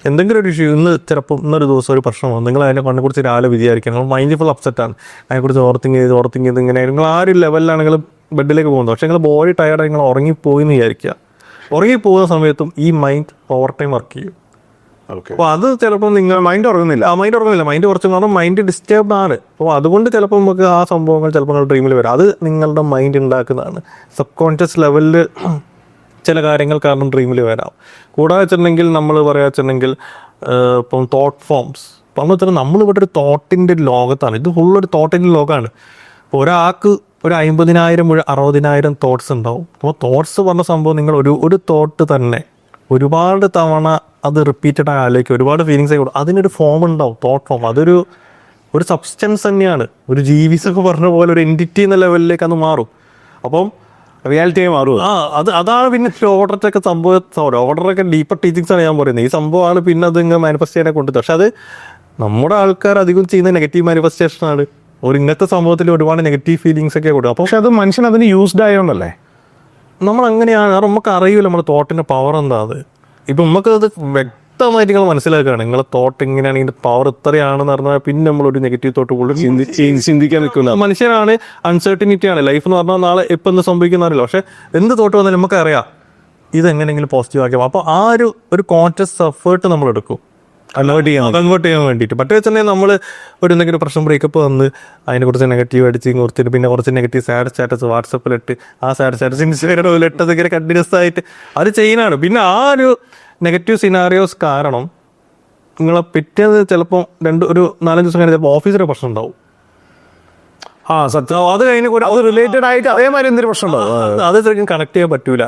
എന്തെങ്കിലും ഒരു ഇഷ്യൂ, ഇന്നൊരു ദിവസം ഒരു പ്രശ്നം വന്നു, നിങ്ങൾ അതിനെക്കുറിച്ച് രാവിലെ വിചാരിക്കുക, നിങ്ങൾ മൈൻഡ് ഫുൾ അപ്സെറ്റാണ്, അതിനെക്കുറിച്ച് ഓർത്തിങ് ചെയ്ത് ഇങ്ങനെ നിങ്ങൾ ആ ഒരു ലെവലിലാണ് നിങ്ങൾ ബെഡിലേക്ക് പോകുന്നത്. പക്ഷേ നിങ്ങൾ ബോഡി ടയർഡായി നിങ്ങൾ ഉറങ്ങിപ്പോയി എന്ന് വിചാരിക്കുക. ഉറങ്ങിപ്പോകുന്ന സമയത്തും ഈ മൈൻഡ് ഓവർ ടൈം വർക്ക് ചെയ്യും. അപ്പോൾ അത് ചിലപ്പോൾ നിങ്ങൾ മൈൻഡ് ഉറങ്ങുന്നില്ല, മൈൻഡ് കുറച്ച് കാരണം മൈൻഡ് ഡിസ്റ്റർബ്ഡ് ആണ്. അപ്പോൾ അതുകൊണ്ട് ചിലപ്പോൾ നമുക്ക് ആ സംഭവങ്ങൾ ചിലപ്പോൾ നിങ്ങൾ ഡ്രീമിൽ വരാം. അത് നിങ്ങളുടെ മൈൻഡ് ഉണ്ടാക്കുന്നതാണ്. സബ് കോൺഷ്യസ് ലെവലിൽ ചില കാര്യങ്ങൾ കാരണം ഡ്രീമിൽ വരാം. കൂടാതെ വെച്ചിട്ടുണ്ടെങ്കിൽ നമ്മൾ വെച്ചിട്ടുണ്ടെങ്കിൽ ഇപ്പം തോട്ട് ഫോംസ് പറഞ്ഞു വെച്ചാൽ നമ്മളിവിടെ ഒരു തോട്ടിൻ്റെ ലോകത്താണ്. ഇത് ഫുള്ളൊരു തോട്ടിൻ്റെ ലോകമാണ്. ഇപ്പോൾ ഒരാൾക്ക് ഒരു 50,000 60,000 തോട്ട്സ് ഉണ്ടാവും. അപ്പോൾ തോട്ട്സ് പറഞ്ഞ സംഭവം നിങ്ങൾ ഒരു തോട്ട് തന്നെ ഒരുപാട് തവണ അത് റിപ്പീറ്റഡ് ആയി ആലോചിക്കും, ഒരുപാട് ഫീലിങ്സ് ആയി കൊടുക്കും. അതിനൊരു ഫോം ഉണ്ടാവും, തോട്ട് ഫോം. അതൊരു സബ്സ്റ്റൻസ് തന്നെയാണ്. ഒരു ജീവിസൊക്കെ പറഞ്ഞ പോലെ ഒരു എൻറ്റിറ്റി എന്ന ലെവലിലേക്ക് അത് മാറും. അപ്പം റിയാലിറ്റിയായി മാറും. അതാണ് പിന്നെ ഓർഡറൊക്കെ ഓർഡറൊക്കെ ഡീപ്പർ ടീച്ചിങ്സ് ആണ് ഞാൻ പറയുന്നത്. ഈ സംഭവമാണ് പിന്നെ അത് ഇങ്ങനെ മാനിഫെസ്റ്റ് ചെയ്യാനെ കൊണ്ടുവരുന്നത്. പക്ഷെ അത് നമ്മുടെ ആൾക്കാർ അധികം ചെയ്യുന്ന നെഗറ്റീവ് മാനിഫെസ്റ്റേഷനാണ്. ഒരു ഇന്നത്തെ സമൂഹത്തിൽ ഒരുപാട് നെഗറ്റീവ് ഫീലിങ്സ് ഒക്കെ കൊടുക്കും. അപ്പോൾ പക്ഷെ അത് മനുഷ്യൻ അതിന് യൂസ്ഡ് ആയതുകൊണ്ടല്ലേ നമ്മൾ അങ്ങനെയാണ്, നമുക്ക് അറിയില്ല നമ്മുടെ തോട്ടിന്റെ പവർ എന്താ. അത് ഇപ്പം നമുക്കത് വ്യക്തമായിട്ട് നിങ്ങൾ മനസ്സിലാക്കുകയാണ്, നിങ്ങളെ തോട്ട് ഇങ്ങനെയാണ്, ഇതിന്റെ പവർ ഇത്രയാണെന്ന് പറഞ്ഞാൽ പിന്നെ നമ്മളൊരു നെഗറ്റീവ് തോട്ട് കൂടുതൽ ചിന്തിക്കാൻ നിൽക്കുന്ന മനുഷ്യനാണ്. അൺസർട്ടനിറ്റിയാണ് ലൈഫ് എന്ന് പറഞ്ഞാൽ, നാളെ ഇപ്പം എന്ത് സംഭവിക്കുന്ന അറിയില്ല. പക്ഷെ എന്ത് തോട്ട് വന്നാലും നമുക്കറിയാം ഇതെങ്ങനെയെങ്കിലും പോസിറ്റീവ് ആക്കിയാൽ. അപ്പോൾ ആ ഒരു കോൺഷ്യസ് എഫേർട്ട് നമ്മൾ എടുക്കും കൺവേർട്ട് ചെയ്യാൻ വേണ്ടിയിട്ട്. മറ്റേ വെച്ചിട്ടുണ്ടെങ്കിൽ നമ്മൾ ഒരു എന്തെങ്കിലും പ്രശ്നം ബ്രേക്കപ്പ് വന്ന് അതിനെ കുറിച്ച് നെഗറ്റീവ് അടിച്ച് കൊടുത്തിട്ട് പിന്നെ കുറച്ച് നെഗറ്റീവ് സാഡ് സ്റ്റാറ്റസ് വാട്സപ്പിലിട്ട് ആ സാഡ് സ്റ്റാറ്റസ് ഇൻസ്റ്റാഗ്രാമിലിട്ടത് ഇങ്ങനെ കണ്ടിന്യൂസ് ആയിട്ട് അത് ചെയ്യുന്നതാണ്. പിന്നെ ആ ഒരു നെഗറ്റീവ് സിനാരിയോസ് കാരണം നിങ്ങളെ പിറ്റേന്ന് ചിലപ്പോൾ ഒരു 4-5 ദിവസം കഴിഞ്ഞ് ചിലപ്പോൾ ഓഫീസിലെ പ്രശ്നം ഉണ്ടാവും. സത്യം. അത് കഴിഞ്ഞ് അത് റിലേറ്റഡ് ആയിട്ട് അതേമാതിരി എന്തൊരു പ്രശ്നം ഉണ്ടാവും. അത് ശരിക്കും കണക്ട് ചെയ്യാൻ പറ്റൂല.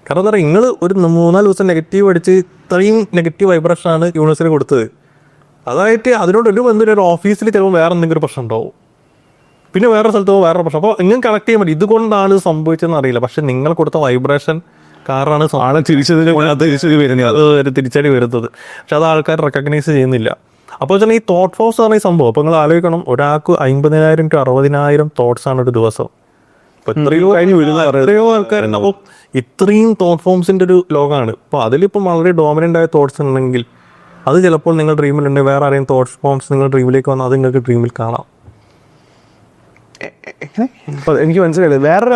കാരണം എന്താ പറയുക, നിങ്ങൾ ഒരു 3-4 ദിവസം നെഗറ്റീവ് അടിച്ച് ഇത്രയും നെഗറ്റീവ് വൈബ്രേഷനാണ് യൂണിവേഴ്സിന് കൊടുത്തത്. അതായിട്ട് അതിനോടൊരു ബന്ധം ഒരു ഓഫീസിൽ ചിലപ്പോൾ വേറെ എന്തെങ്കിലും പ്രശ്നം ഉണ്ടാവും, പിന്നെ വേറെ സ്ഥലത്ത് പോകുമ്പോൾ വേറെ പ്രശ്നം. അപ്പോൾ ഇങ്ങനെ കണക്ട് ചെയ്യാൻ പറ്റും. ഇതുകൊണ്ടാണ് സംഭവിച്ചതെന്ന് അറിയില്ല, പക്ഷെ നിങ്ങൾ കൊടുത്ത വൈബ്രേഷൻ കാരണമാണ് ആളെ തിരിച്ചടി വരുന്നത്. പക്ഷെ അത് ആൾക്കാർ റെക്കഗ്നൈസ് ചെയ്യുന്നില്ല. അപ്പോൾ വെച്ചാൽ ഈ തോട്ട് ഫോഴ്സ് ആണ് ഈ സംഭവം. അപ്പോൾ നിങ്ങൾ ആലോചിക്കണം, ഒരാൾക്ക് 50,000 to 60,000 തോട്ട്സ് ആണ് ഒരു ദിവസം. എത്രയോ ആൾക്കാരുണ്ട്. അപ്പോൾ ഇത്രയും തോട്ട് ഫോംസിന്റെ ഒരു ലോകമാണ്. അപ്പോൾ അതിലിപ്പം വളരെ ഡോമിനന്റ് ആയ തോട്ട്സ് ഉണ്ടെങ്കിൽ അത് ചിലപ്പോൾ നിങ്ങൾ ഡ്രീമിലുണ്ടെങ്കിൽ വേറെ ആരെയും തോട്ട് ഫോംസ് നിങ്ങൾ ഡ്രീമിലേക്ക് വന്നാൽ അത് നിങ്ങൾക്ക് ഡ്രീമിൽ കാണാം. എനിക്ക് മനസ്സിലായില്ല. വേറൊരു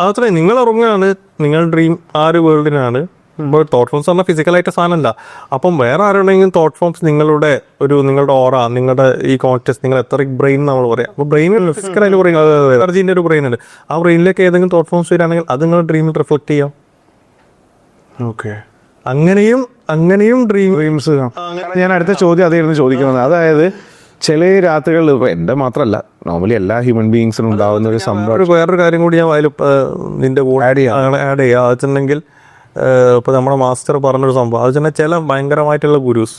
അത്രേ, നിങ്ങൾ ഉറങ്ങുകയാണ്, നിങ്ങൾ ഡ്രീം ആ ഒരു വേൾഡിനാണ്. ഇപ്പോൾ തോട്ട് ഫോംസ് പറഞ്ഞാൽ ഫിസിക്കലായിട്ട് സാധനമല്ല. അപ്പം വേറെ ആരുണ്ടെങ്കിലും തോട്ട് ഫോംസ് നിങ്ങളുടെ ഓറ, നിങ്ങളുടെ ഈ കോൺഷ്യസ്, നിങ്ങൾ എത്ര ബ്രെയിൻ നമ്മൾ പറയാം. അപ്പോൾ ബ്രെയിൻ ഫിസിക്കലായിട്ട് പറയും എനർജീൻ്റെ ഒരു ബ്രെയിൻ ഉണ്ട്. ആ ബ്രെയിനിലേക്ക് ഏതെങ്കിലും തോട്ട് ഫോംസ് വരികയാണെങ്കിൽ അത് നിങ്ങളുടെ ഡ്രീമിൽ റിഫ്ലക്ട് ചെയ്യാം. ഓക്കെ, അങ്ങനെയും ഡ്രീംസ്. ഞാൻ അടുത്ത ചോദ്യം അതായിരുന്നു ചോദിക്കുന്നത്. അതായത് ചില രാത്രികളിൽ, ഇപ്പോൾ എൻ്റെ മാത്രമല്ല, നോർമലി എല്ലാ ഹ്യൂമൻ ബീയിങ്സിനും ഉണ്ടാകുന്ന ഒരു സംഭവം. വേറൊരു കാര്യം കൂടി ഞാൻ നിന്റെ കൂടെ ആഡ് ചെയ്യാം. വെച്ചിട്ടുണ്ടെങ്കിൽ ഇപ്പോൾ നമ്മുടെ മാസ്റ്റർ പറഞ്ഞൊരു സംഭവം അത് തന്നെ, ചില ഭയങ്കരമായിട്ടുള്ള ഗുരുസ്,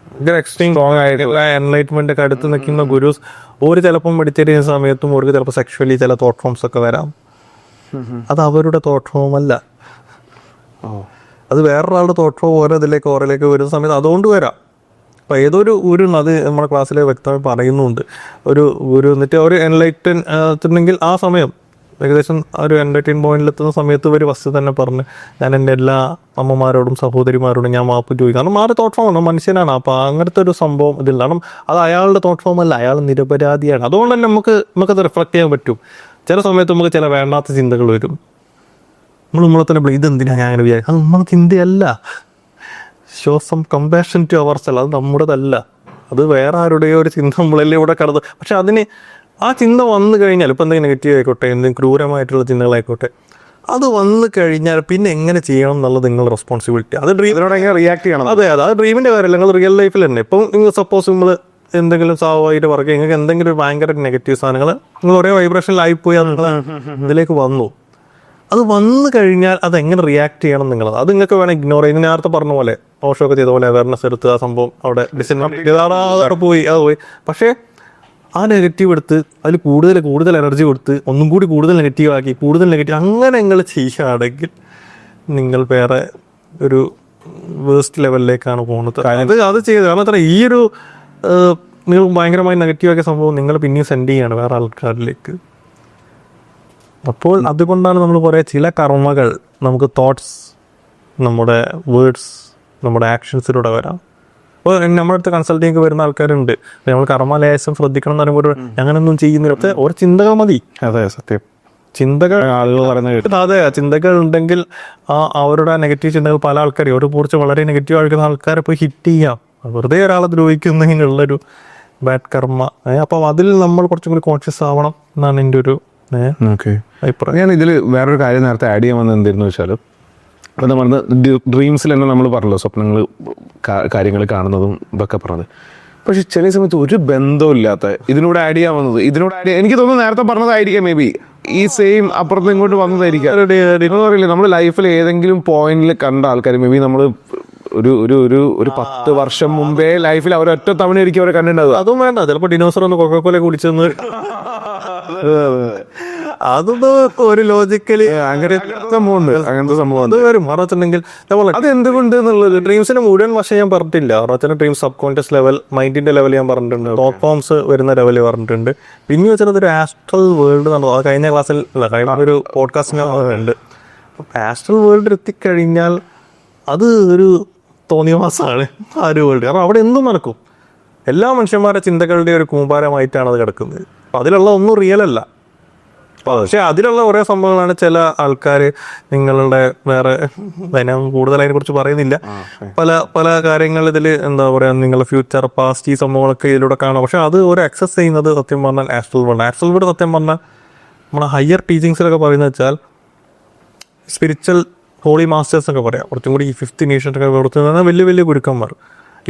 ഭയങ്കര എക്സ്ട്രീം സ്ട്രോങ് ആയിട്ടുള്ള എൻലൈറ്റ്മെന്റ് ഒക്കെ അടുത്ത് നിൽക്കുന്ന ഗുരുസ്, ഒരു ചിലപ്പം മെഡിറ്റേറ്റ് ചെയ്യുന്ന സമയത്തും അവർക്ക് ചിലപ്പോൾ സെക്ഷുവലി ചില തോട്ട് ഫോംസ് ഒക്കെ വരാം. അത് അവരുടെ തോട്ട് ഫോം അല്ല, അത് വേറൊരാളുടെ തോട്ട് ഫോം ഓരോതിലേക്ക് വരുന്ന സമയത്ത് അതുകൊണ്ട് വരാം. അപ്പോൾ ഏതൊരു അത് നമ്മുടെ ക്ലാസ്സിൽ വ്യക്തമായി പറയുന്നുണ്ട്. ഒരു എന്നിട്ട് ഒരു എൻലൈറ്റൻ ആ സമയം ഏകദേശം ഒരു എൻലൈറ്റൻ പോയിന്റിലെത്തുന്ന സമയത്ത് ഒരു വസ്തു തന്നെ പറഞ്ഞ്, ഞാൻ എൻ്റെ എല്ലാ അമ്മമാരോടും സഹോദരിമാരോടും ഞാൻ മാപ്പ് ചോദിക്കും. കാരണം മാറി തോട്ട് ഫോമാണ്, മനുഷ്യനാണ്. അപ്പോൾ അങ്ങനത്തെ ഒരു സംഭവം ഇതില്ല. കാരണം അത് അയാളുടെ തോട്ട് ഫോം അല്ല, അയാൾ നിരപരാധിയാണ്. അതുകൊണ്ട് തന്നെ നമുക്കത് റിഫ്ലക്ട് ചെയ്യാൻ പറ്റും. ചില സമയത്ത് നമുക്ക് ചില വേണ്ടാത്ത ചിന്തകൾ വരും. നമ്മളെ തന്നെ ഇതെന്തിനാണ് ഞാൻ അങ്ങനെ വിചാരിക്കും, അത് നമ്മളെ ചിന്തയല്ല. Show some compassion to our self, അത് നമ്മുടേതല്ല, അത് വേറെ ആരുടെയോ ഒരു ചിന്ത നമ്മളെല്ലാം ഇവിടെ കടന്ന്. പക്ഷെ അതിന് ആ ചിന്ത വന്നു കഴിഞ്ഞാൽ, ഇപ്പം എന്തെങ്കിലും നെഗറ്റീവ് ആയിക്കോട്ടെ, എന്തെങ്കിലും ക്രൂരമായിട്ടുള്ള ചിന്തകളായിക്കോട്ടെ, അത് വന്നു കഴിഞ്ഞാൽ പിന്നെ എങ്ങനെ ചെയ്യണം എന്നുള്ളത് നിങ്ങളുടെ റെസ്പോൺസിബിലിറ്റി. അത് ഡ്രീമിനോട് എങ്ങനെ റിയാക്ട് ചെയ്യണം. അതെ, അത് ഡ്രീമിൻ്റെ കാര്യമല്ല, നിങ്ങൾ റിയൽ ലൈഫിൽ തന്നെ. ഇപ്പം നിങ്ങൾ സപ്പോസ് നിങ്ങൾ എന്തെങ്കിലും സാവായിട്ട് പറയുക, നിങ്ങൾക്ക് എന്തെങ്കിലും ഒരു ഭയങ്കര നെഗറ്റീവ് സാധനങ്ങൾ നിങ്ങൾ ഒരേ വൈബ്രേഷനിലായിപ്പോയി ഇതിലേക്ക് വന്നു, അത് വന്നു കഴിഞ്ഞാൽ അത് എങ്ങനെ റിയാക്ട് ചെയ്യണം എന്നുള്ളത് അത് നിങ്ങൾക്ക് വേണം ഇഗ്നോർ ചെയ്യുന്നത്. നേരത്തെ പറഞ്ഞ പോലെ ഓഷോക്കെ ചെയ്ത പോലെ അവയർനെസ് എടുത്ത് ആ സംഭവം അവിടെ അവിടെ പോയി പക്ഷേ ആ നെഗറ്റീവ് എടുത്ത് അതിൽ കൂടുതൽ എനർജി കൊടുത്ത് ഒന്നും കൂടി കൂടുതൽ നെഗറ്റീവ് ആക്കി അങ്ങനെ നിങ്ങൾ ചെയ്യുകയാണെങ്കിൽ നിങ്ങൾ വേറെ ഒരു വേസ്റ്റ് ലെവലിലേക്കാണ് പോകുന്നത്. അത് ചെയ്ത് കാരണം അത്ര ഈ ഒരു നിങ്ങൾ ഭയങ്കരമായി നെഗറ്റീവ് ആക്കിയ സംഭവം നിങ്ങൾ പിന്നെയും സെൻഡ് ചെയ്യാണ് വേറെ ആൾക്കാരിലേക്ക്. അപ്പോൾ അതുകൊണ്ടാണ് നമ്മൾ കുറേ ചില കർമ്മകൾ നമുക്ക് തോട്ട്സ്, നമ്മുടെ വേർഡ്സ്, നമ്മുടെ ആക്ഷൻസിലൂടെ വരാം. അപ്പോൾ നമ്മുടെ അടുത്ത് കൺസൾട്ടിങ് വരുന്ന ആൾക്കാരുണ്ട്, നമ്മൾ കർമ്മലേശം ശ്രദ്ധിക്കണം എന്ന് പറയുമ്പോൾ അങ്ങനെയൊന്നും ചെയ്യുന്നില്ല, ഓരോ ചിന്തകൾ മതി. അതെ, സത്യം. ചിന്തകൾ ആളുകൾ പറയുന്നത് കേട്ടു. അതെ, ചിന്തകൾ ഉണ്ടെങ്കിൽ അവരുടെ നെഗറ്റീവ് ചിന്തകൾ പല ആൾക്കാരെയും ഒരു കുറിച്ച് വളരെ നെഗറ്റീവ് ആയിരിക്കുന്ന ആൾക്കാരെ പോയി ഹിറ്റ് ചെയ്യാം. വെറുതെ ഒരാളെ ദ്രോഹിക്കുന്നതിനുള്ളൊരു ബാഡ് കർമ്മ. അപ്പോൾ അതിൽ നമ്മൾ കുറച്ചും കൂടി കോൺഷ്യസ് ആവണം എന്നാണ് എൻ്റെ ഒരു അഭിപ്രായം. ഞാൻ ഇതിൽ വേറൊരു കാര്യം നേരത്തെ ആഡ് ചെയ്യാൻ വന്നത് എന്തായിരുന്നു വെച്ചാൽ, അപ്പോൾ നമ്മൾ ഡ്രീംസിൽ തന്നെ നമ്മൾ പറഞ്ഞല്ലോ, സ്വപ്നങ്ങൾ കാര്യങ്ങൾ കാണുന്നതും ഇതൊക്കെ പറഞ്ഞത്. പക്ഷെ ചില സമയത്ത് ഒരു ബന്ധമില്ലാത്ത ഇതിനോട് ആഡ് ചെയ്യാൻ വന്നത്, എനിക്ക് തോന്നുന്നു നേരത്തെ പറഞ്ഞതായിരിക്കാം, മേ ബി ഈ സെയിം അപ്പുറത്ത് ഇങ്ങോട്ട് വന്നതായിരിക്കാം. അറിയില്ല, നമ്മൾ ലൈഫിൽ ഏതെങ്കിലും പോയിന്റിൽ കണ്ട ആൾക്കാർ, മേ ബി നമ്മൾ ഒരു 10 വർഷം മുമ്പേ ലൈഫിൽ അവരൊറ്റ തവണയായിരിക്കും അവരെ കണ്ടിട്ടുണ്ടാവുക. അതും വേണ്ട, ചിലപ്പോൾ ഡിനോസർ ഒന്ന് കൊക്കോല കുടിച്ചെന്ന് അതൊന്നും ഒരു ലോജിക്കലി അങ്ങനത്തെ സംഭവം അത് വരും. കാരണം വെച്ചിട്ടുണ്ടെങ്കിൽ അത് എന്തുകൊണ്ട് എന്നുള്ളത് ഡ്രീംസിന്റെ മുഴുവൻ വശം ഞാൻ പറഞ്ഞിട്ടില്ല. കാരണം വെച്ചാൽ ഡ്രീം സബ് കോൺഷ്യസ് ലെവൽ, മൈൻഡിന്റെ ലെവൽ ഞാൻ പറഞ്ഞിട്ടുണ്ട്, തോട്ട് ഫോംസ് വരുന്ന ലെവൽ പറഞ്ഞിട്ടുണ്ട്. പിന്നെ വെച്ചാൽ ഒരു ആസ്ട്രൽ വേൾഡ് എന്നാണ് അത് കഴിഞ്ഞ ക്ലാസ്സിൽ കഴിഞ്ഞ ഒരു പോഡ്കാസ്റ്റിന് ഉണ്ട്. ആസ്ട്രൽ വേൾഡ് എത്തിക്കഴിഞ്ഞാൽ അത് ഒരു തോന്നിയ മാസമാണ് ആ ഒരു വേൾഡ്. കാരണം അവിടെ എന്തും നടക്കും. എല്ലാ മനുഷ്യന്മാരുടെ ചിന്തകളുടെ ഒരു കൂമ്പാരമായിട്ടാണ് അത് കിടക്കുന്നത്. അപ്പം അതിലുള്ള ഒന്നും റിയൽ അല്ല. പക്ഷെ അതിലുള്ള കുറേ സംഭവങ്ങളാണ് ചില ആൾക്കാർ നിങ്ങളുടെ വേറെ ഞാൻ കൂടുതൽ അതിനെ കുറിച്ച് പറയുന്നില്ല. പല കാര്യങ്ങൾ ഇതിൽ എന്താ പറയുക, നിങ്ങളുടെ ഫ്യൂച്ചർ പാസ്റ്റ് ഈ സംഭവങ്ങളൊക്കെ ഇതിലൂടെ കാണാം. പക്ഷെ അത് ഒരു ആക്സസ് ചെയ്യുന്നത് സത്യം പറഞ്ഞാൽ ആസ്ട്രൽ വേൾഡ്. ആസ്ട്രൽ വേൾഡ് സത്യം പറഞ്ഞാൽ നമ്മുടെ ഹയർ ടീച്ചിങ്സിലൊക്കെ പറയുന്നത് വെച്ചാൽ സ്പിരിച്വൽ ഹോളി മാസ്റ്റേഴ്സ് ഒക്കെ പറയാം, കുറച്ചും കൂടി ഈ 5th നേഷൻസൊക്കെ പ്രവർത്തിക്കുന്ന വലിയ വലിയ ഗുരുക്കന്മാർ.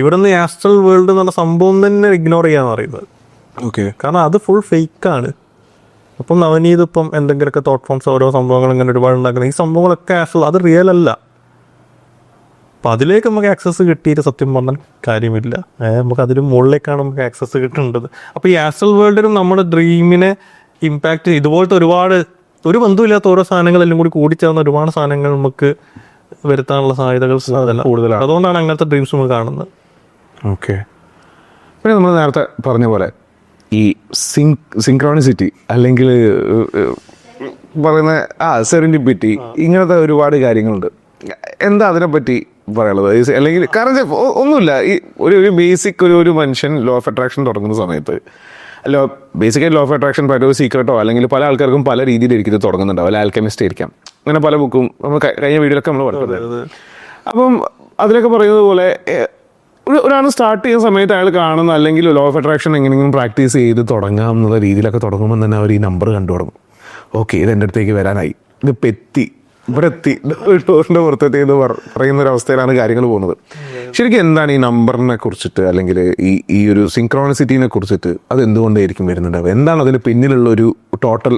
ഇവിടെ നിന്ന് ആസ്ട്രൽ വേൾഡ് എന്നുള്ള സംഭവം തന്നെ ഇഗ്നോർ ചെയ്യാന്ന് പറയുന്നത്. ഓക്കെ. കാരണം അത് ഫുൾ ഫേക്കാണ്. അപ്പം നവനീത് ഇപ്പം എന്തെങ്കിലുമൊക്കെ തോട്ട് ഫോംസ് ഓരോ സംഭവങ്ങൾ ഇങ്ങനെ ഒരുപാട് ഉണ്ടാക്കുന്നത്, ഈ സംഭവങ്ങളൊക്കെ ആസ്ട്രൽ, അത് റിയൽ അല്ല. അപ്പം അതിലേക്ക് നമുക്ക് ആക്സസ് കിട്ടിയിട്ട് സത്യം പറഞ്ഞാൽ കാര്യമില്ല. നമുക്ക് അതിന് മുകളിലേക്കാണ് നമുക്ക് ആക്സസ് കിട്ടേണ്ടത്. അപ്പോൾ ഈ ആസ്ട്രൽ വേൾഡിലും നമ്മുടെ ഡ്രീമിനെ ഇമ്പാക്റ്റ് ഇതുപോലത്തെ ഒരുപാട് ഒരു ബന്ധമില്ലാത്ത ഓരോ സാധനങ്ങളെല്ലാം കൂടി കൂടിച്ചേർന്ന ഒരുപാട് സാധനങ്ങൾ നമുക്ക് വരുത്താനുള്ള സാധ്യതകൾ കൂടുതലാണ്. അതുകൊണ്ടാണ് അങ്ങനത്തെ ഡ്രീംസ് നമ്മൾ കാണുന്നത്. ഓക്കെ. പിന്നെ നമ്മൾ നേരത്തെ പറഞ്ഞ പോലെ ഈ സിങ്ക്രോണിസിറ്റി അല്ലെങ്കിൽ പറയുന്ന സെറിൻഡിപ്പിറ്റി, ഇങ്ങനത്തെ ഒരുപാട് കാര്യങ്ങളുണ്ട്. എന്താ അതിനെപ്പറ്റി പറയാനുള്ളത്? അല്ലെങ്കിൽ കാരണം ഒന്നുമില്ല, ഈ ഒരു ബേസിക് ഒരു മനുഷ്യൻ ലോ ഓഫ് അട്രാക്ഷൻ തുടങ്ങുന്ന സമയത്ത് ബേസിക്കലി ലോ ഓഫ് അട്രാക്ഷൻ പല ഒരു സീക്രട്ടോ അല്ലെങ്കിൽ പല ആൾക്കാർക്കും പല രീതിയിലായിരിക്കും ഇത് തുടങ്ങുന്നുണ്ടാവും. അല്ല ആൽക്കെമിസ്റ്റ് ആയിരിക്കാം, അങ്ങനെ പല ബുക്കും നമ്മൾ കഴിഞ്ഞ വീഡിയോയിലൊക്കെ നമ്മൾ പറഞ്ഞത്. അപ്പം അതിലൊക്കെ പറയുന്നത് പോലെ ഒരാൾ സ്റ്റാർട്ട് ചെയ്യുന്ന സമയത്ത് അയാൾ കാണുന്ന അല്ലെങ്കിൽ ലോ ഓഫ് അട്രാക്ഷൻ എങ്ങനെയെങ്കിലും പ്രാക്ടീസ് ചെയ്ത് തുടങ്ങാം എന്നുള്ള രീതിയിലൊക്കെ തുടങ്ങുമ്പോൾ തന്നെ അവർ ഈ നമ്പർ കണ്ടു തുടങ്ങും. ഓക്കെ, ഇത് എൻ്റെ അടുത്തേക്ക് വരാനായി, ഇതിപ്പോൾ എത്തി, ഇവിടെ എത്തി, ഡോറിൻ്റെ പുറത്തെത്തി എന്ന് പറയുന്ന ഒരു അവസ്ഥയിലാണ് കാര്യങ്ങൾ പോകുന്നത്. ശരിക്കും എന്താണ് ഈ നമ്പറിനെ കുറിച്ചിട്ട് അല്ലെങ്കിൽ ഈ ഒരു സിങ്ക്രോണിസിറ്റിനെ കുറിച്ചിട്ട് അത് എന്തുകൊണ്ടായിരിക്കും വരുന്നുണ്ടാവുക? എന്താണ് അതിന് പിന്നിലുള്ള ഒരു ടോട്ടൽ